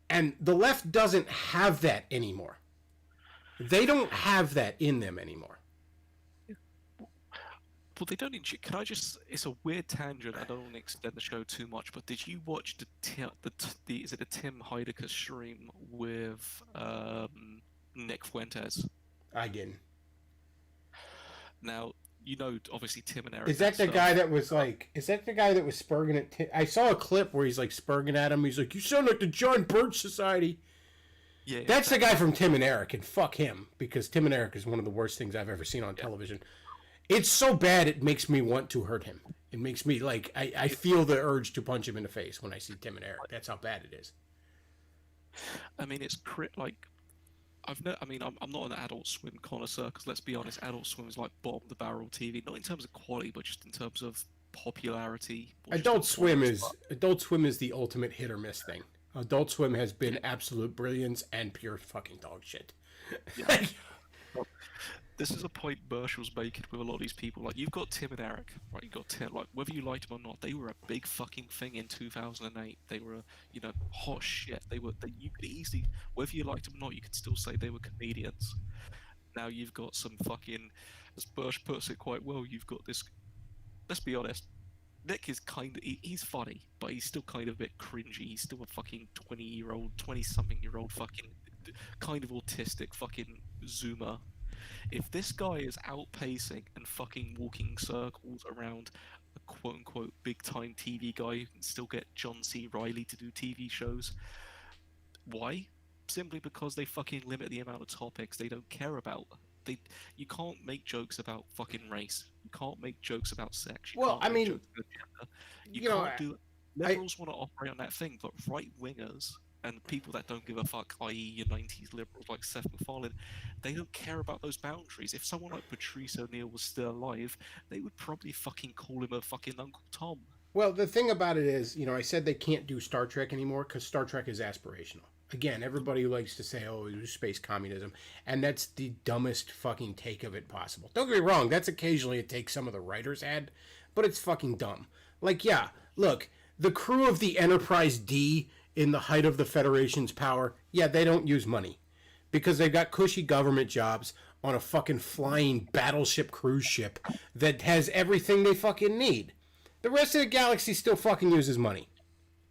And the left doesn't have that anymore. They don't have that in them anymore. Well, they don't. Can I just? It's a weird tangent. I don't want to extend the show too much, but did you watch the is it a Tim Heidecker stream with Nick Fuentes? I didn't. Now obviously Tim and Eric. Is that the guy that was like? Is that the guy that was spurging at? I saw a clip where he's like spurging at him. He's like, "You sound like the John Birch Society." Yeah, that's the guy from Tim and Eric, and fuck him because Tim and Eric is one of the worst things I've ever seen on television. It's so bad it makes me want to hurt him. It makes me like I feel the urge to punch him in the face when I see Tim and Eric. That's how bad it is. I mean, it's like I'm not an Adult Swim connoisseur because let's be honest, Adult Swim is like bottom of the barrel TV, not in terms of quality, but just in terms of popularity. Adult Swim is the ultimate hit or miss thing. Adult Swim has been absolute brilliance and pure fucking dog shit. Yeah. This is a point Marshall's making with a lot of these people. Like, you've got Tim and Eric, right? You've got Tim, like, whether you liked them or not, they were a big fucking thing in 2008. They were, hot shit. You could easily, whether you liked them or not, you could still say they were comedians. Now you've got some fucking, as Birch puts it quite well, you've got this, let's be honest, Nick is he's funny, but he's still kind of a bit cringy. He's still a fucking 20-something-year-old fucking, kind of autistic fucking Zoomer. If this guy is outpacing and fucking walking circles around a quote-unquote big-time TV guy who can still get John C. Reilly to do TV shows, why? Simply because they fucking limit the amount of topics they don't care about. You can't make jokes about fucking race. You can't make jokes about sex. Liberals want to operate on that thing, but right-wingers and people that don't give a fuck, i.e. your 90s liberals like Seth MacFarlane, they don't care about those boundaries. If someone like Patrice O'Neill was still alive, they would probably fucking call him a fucking Uncle Tom. Well, the thing about it is, I said they can't do Star Trek anymore because Star Trek is aspirational. Again, everybody likes to say, oh, it was space communism, and that's the dumbest fucking take of it possible. Don't get me wrong, that's occasionally a take some of the writers had, but it's fucking dumb. Like, yeah, look, the crew of the Enterprise D in the height of the Federation's power, yeah, they don't use money because they've got cushy government jobs on a fucking flying battleship cruise ship that has everything they fucking need. The rest of the galaxy still fucking uses money.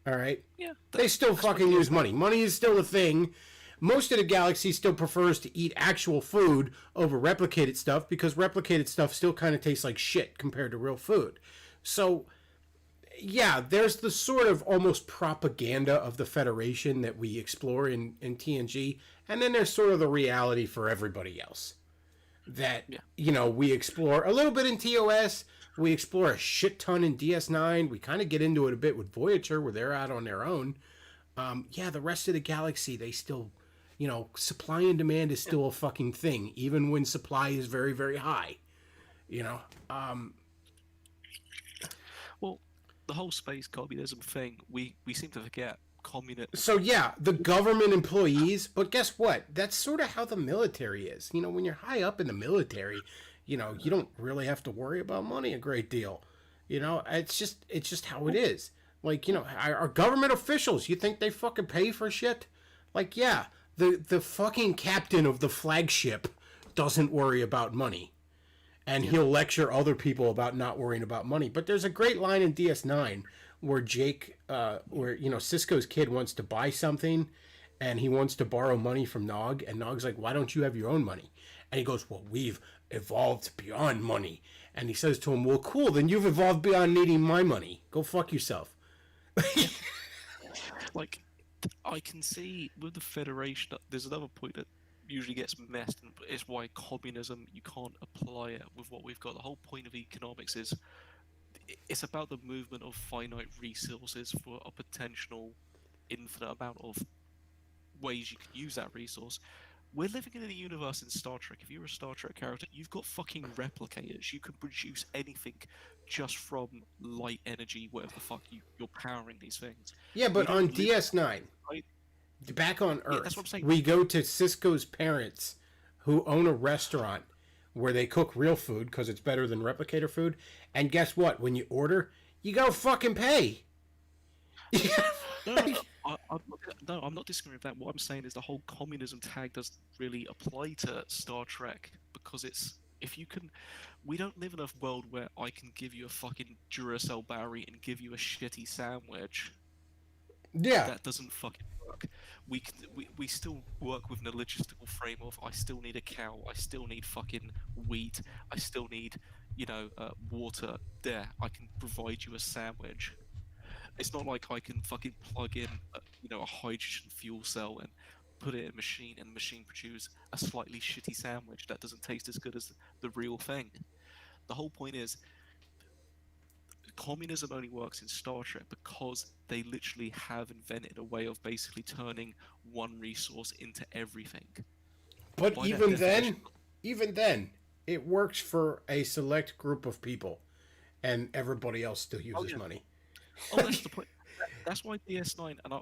All right? Yeah. They still fucking use money. Money is still a thing. Most of the galaxy still prefers to eat actual food over replicated stuff because replicated stuff still kind of tastes like shit compared to real food. So, yeah, there's the sort of almost propaganda of the Federation that we explore in TNG, and then there's sort of the reality for everybody else that, we explore a little bit in TOS, we explore a shit ton in DS9, we kind of get into it a bit with Voyager where they're out on their own. The rest of the galaxy, they still, supply and demand is still a fucking thing, even when supply is very, very high, Well, the whole space communism thing, we seem to forget communism. So yeah, the government employees, but guess what? That's sort of how the military is. When you're high up in the military, you don't really have to worry about money a great deal. It's just how it is. Like, our government officials, you think they fucking pay for shit? Like, yeah, the fucking captain of the flagship doesn't worry about money. and Yeah. he'll lecture other people about not worrying about money. But there's a great line in DS9 where where Cisco's kid wants to buy something, and he wants to borrow money from Nog, and Nog's like, "Why don't you have your own money?" And he goes, "Well, we've evolved beyond money." And he says to him, "Well, cool. Then you've evolved beyond needing my money. Go fuck yourself." Like, I can see with the Federation, there's another point that usually gets messed, and it's why communism, you can't apply it with what we've got. The whole point of economics is it's about the movement of finite resources for a potential infinite amount of ways you can use that resource. We're living in a universe in Star Trek. If you're a Star Trek character, you've got fucking replicators. You can produce anything just from light energy, whatever the fuck you're powering these things. Yeah, We but don't on live- DS9, right? back on Yeah, Earth, that's what I'm saying. we go to Cisco's parents, who own a restaurant where they cook real food because it's better than replicator food. And guess what? When you order, you gotta fucking pay. No, no, no, I'm not disagreeing with that. What I'm saying is the whole communism tag doesn't really apply to Star Trek because it's if you can, we don't live in a world where I can give you a fucking Duracell battery and give you a shitty sandwich. Yeah. That doesn't fucking work. We still work with a logistical frame of I still need a cow, I still need fucking wheat, I still need water. There, I can provide you a sandwich. It's not like I can fucking plug in a hydrogen fuel cell and put it in a machine and the machine produce a slightly shitty sandwich that doesn't taste as good as the real thing. The whole point is communism only works in Star Trek because they literally have invented a way of basically turning one resource into everything. But By that even definition- then, it works for a select group of people, and everybody else still uses yeah. money. Oh, that's the point. That's why DS9, and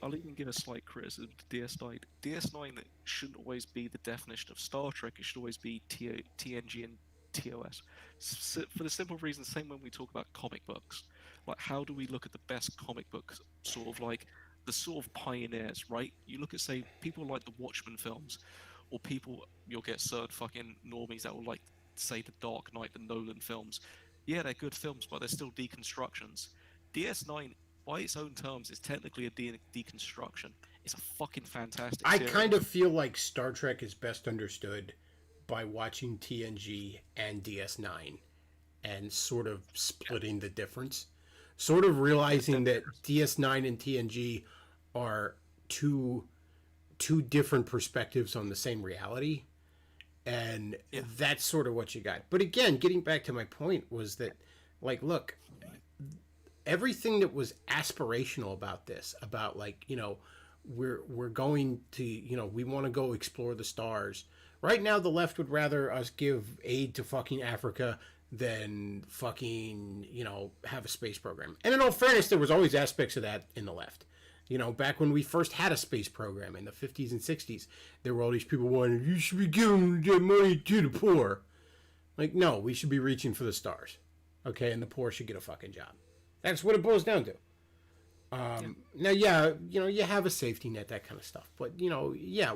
I'll even give a slight criticism to DS9. DS9 shouldn't always be the definition of Star Trek. It should always be TNG and TOS. For the simple reason, same when we talk about comic books. Like, how do we look at the best comic books? Sort of like the sort of pioneers, right? You look at, say, people like the Watchmen films, or people, you'll get certain fucking normies that will like, say, the Dark Knight, the Nolan films. Yeah, they're good films, but they're still deconstructions. DS9, by its own terms, is technically a deconstruction. It's a fucking fantastic I series. kind of feel like Star Trek is best understood by watching TNG and DS9 and sort of splitting the difference. Sort of realizing that DS9 and TNG are two different perspectives on the same reality. And Yeah. that's sort of what you got. But again, getting back to my point was that, like, look, everything that was aspirational about this, about like, we're going to, we want to go explore the stars. Right now, the left would rather us give aid to fucking Africa than fucking, have a space program. And in all fairness, there was always aspects of that in the left. Back when we first had a space program in the 50s and 60s, there were all these people wanting, you should be giving that money to the poor. Like, no, we should be reaching for the stars. Okay, and the poor should get a fucking job. That's what it boils down to. Now, yeah, you have a safety net, that kind of stuff. But, yeah,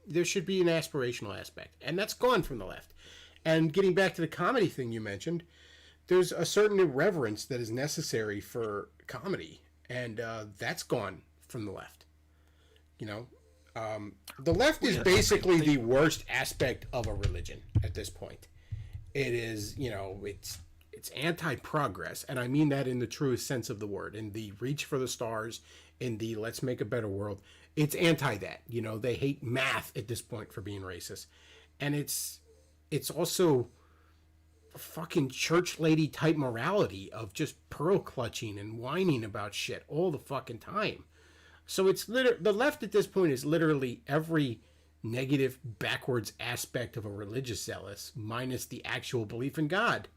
there should be an aspirational aspect. And that's gone from the left. And getting back to the comedy thing you mentioned, there's a certain irreverence that is necessary for comedy. And that's gone from the left. The left is basically the worst aspect of a religion at this point. It is, it's anti-progress, and I mean that in the truest sense of the word. In the reach for the stars, in the let's make a better world, it's anti that. They hate math at this point for being racist, and it's also fucking church lady type morality of just pearl clutching and whining about shit all the fucking time. So it's the left at this point is literally every negative backwards aspect of a religious zealous minus the actual belief in God.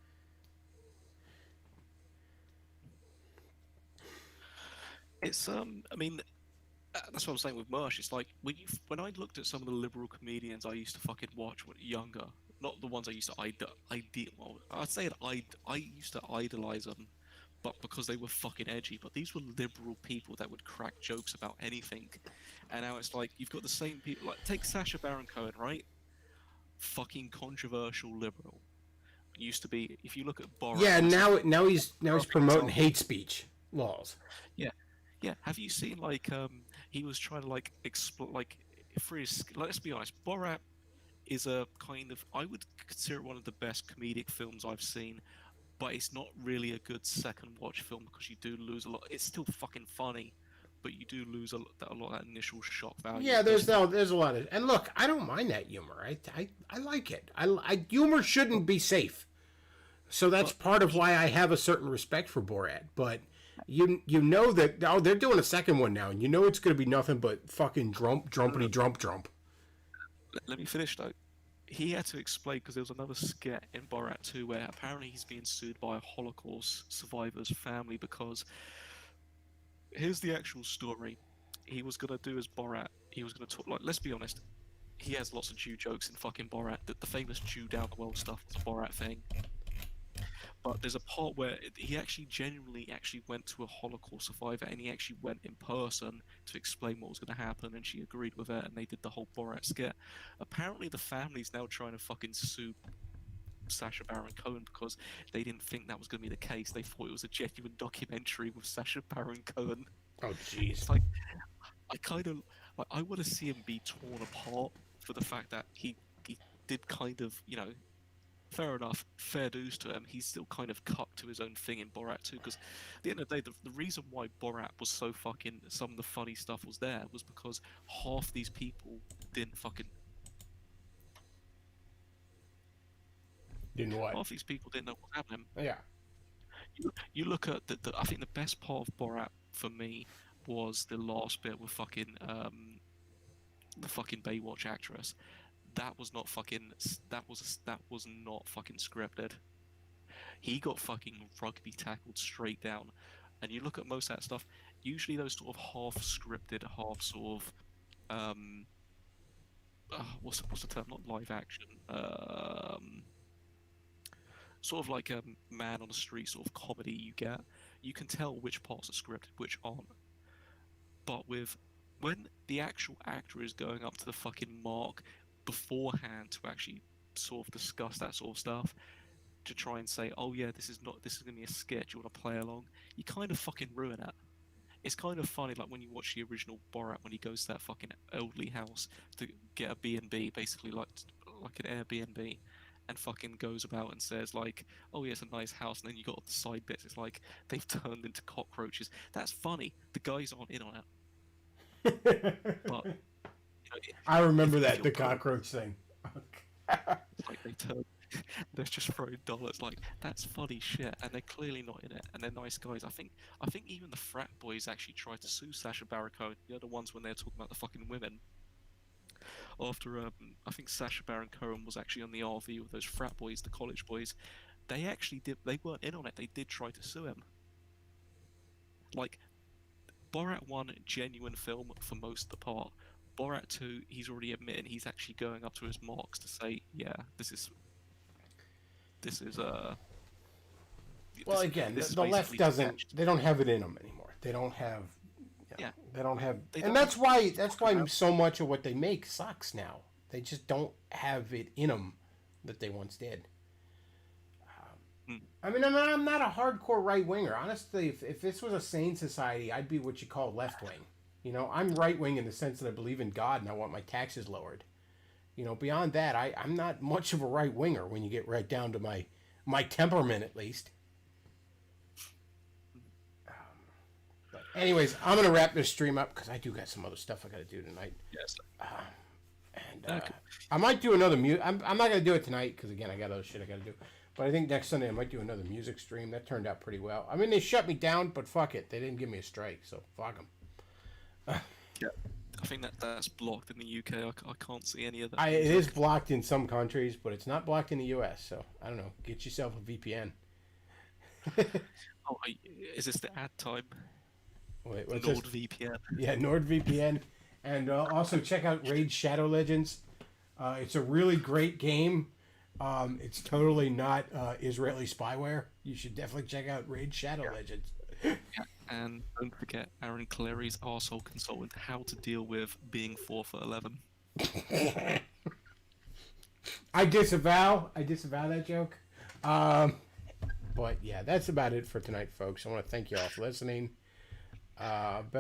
It's I mean, that's what I'm saying with Mersh. It's like when I looked at some of the liberal comedians I used to fucking watch when younger, not the ones I used to well, I'd say I used to idolize them, but because they were fucking edgy. But these were liberal people that would crack jokes about anything, and now it's like you've got the same people. Like take Sacha Baron Cohen, right? Fucking controversial liberal. used to be. If you look at Borat, Yeah, for example, now he's promoting example. hate speech laws. Yeah, yeah. Have you seen like he was trying to like explore like for his like, let's be honest, Borat is a kind of I would consider it one of the best comedic films I've seen, but it's not really a good second watch film because you do lose a lot. It's still fucking funny, but you do lose a lot of that initial shock value. Yeah, It does there's a lot of, and look, I don't mind that humor. I like it. Humor shouldn't be safe. So that's but part of why I have a certain respect for Borat. But you know that they're doing a second one now, and you know it's going to be nothing but fucking drumpity drump. let me finish though. He had to explain because there was another skit in Borat 2 where apparently he's being sued by a Holocaust survivor's family because here's the actual story. He was gonna do as Borat. He was gonna talk like. Let's be honest. He has lots of Jew jokes in fucking Borat. The famous Jew down the world stuff, the Borat thing. But there's a part where he actually genuinely actually went to a Holocaust survivor and he actually went in person to explain what was going to happen and she agreed with it and they did the whole Borat skit. Apparently the family's now trying to fucking sue Sacha Baron Cohen because they didn't think that was going to be the case. They thought it was a genuine documentary with Sacha Baron Cohen. Oh jeez. It's like I kind of like I want to see him be torn apart for the fact that he did kind of fair enough, fair dues to him. He's still kind of cut to his own thing in Borat 2 because at the end of the day, the reason why Borat was so fucking some of the funny stuff was there was because half these people didn't fucking Didn't what? half these people didn't know what was happening. Yeah. You look at the I think the best part of Borat for me was the last bit with fucking the fucking Baywatch actress. That was not fucking that was not fucking scripted. He got fucking rugby tackled straight down. And you look at most of that stuff, usually those sort of half scripted, half sort of what's the term? Not live action. Sort of like a man on the street sort of comedy you get. You can tell which parts are scripted, which aren't. But when the actual actor is going up to the fucking mark beforehand to actually sort of discuss that sort of stuff, to try and say, oh yeah, this is gonna be a sketch, you wanna play along, you kind of fucking ruin it. It's kind of funny, like when you watch the original Borat when he goes to that fucking elderly house to get a B&B, basically like an Airbnb, and fucking goes about and says like, oh yeah, it's a nice house, and then you got the side bits, it's like they've turned into cockroaches. That's funny. The guys aren't in on it. But I remember that the cockroach thing. it's like they're just throwing dollars. Like that's funny shit, and they're clearly not in it, and they're nice guys. I think even the frat boys actually tried to sue Sacha Baron Cohen. The other ones when they're talking about the fucking women. After I think Sacha Baron Cohen was actually on the RV with those frat boys, the college boys. They actually did. They weren't in on it. They did try to sue him. Like Borat 1, genuine film for most of the part. Borat 2, he's already admitted he's actually going up to his marks to say, yeah, this is Well, again, the left doesn't. They don't have it in them anymore. They don't have. Yeah. They don't have, They and don't that's why so much of what they make sucks now. They just don't have it in them that they once did. I mean, I'm not a hardcore right winger. Honestly, if this was a sane society, I'd be what you call left wing. You know, I'm right wing in the sense that I believe in God and I want my taxes lowered. You know, beyond that, I'm not much of a right winger when you get right down to my temperament, at least. But anyways, I'm gonna wrap this stream up because I do got some other stuff I gotta do tonight. Yes. And I might do another I'm not gonna do it tonight because again I got other shit I gotta do. But I think next Sunday I might do another music stream. That turned out pretty well. I mean, they shut me down, but fuck it, they didn't give me a strike, so fuck them. Yeah. I think that's blocked in the UK. I can't see any of that. It is blocked in some countries, but it's not blocked in the US. So I don't know. Get yourself a VPN. Oh, is this the ad time? Wait, what's this? NordVPN. Yeah, NordVPN. And also check out Raid Shadow Legends. It's a really great game. It's totally not Israeli spyware. You should definitely check out Raid Shadow Legends. Yeah, and don't forget Aaron Clary's arsehole consultant, how to deal with being 4'11". I disavow that joke. Um, but yeah, that's about it for tonight, folks. I want to thank you all for listening. Backlog.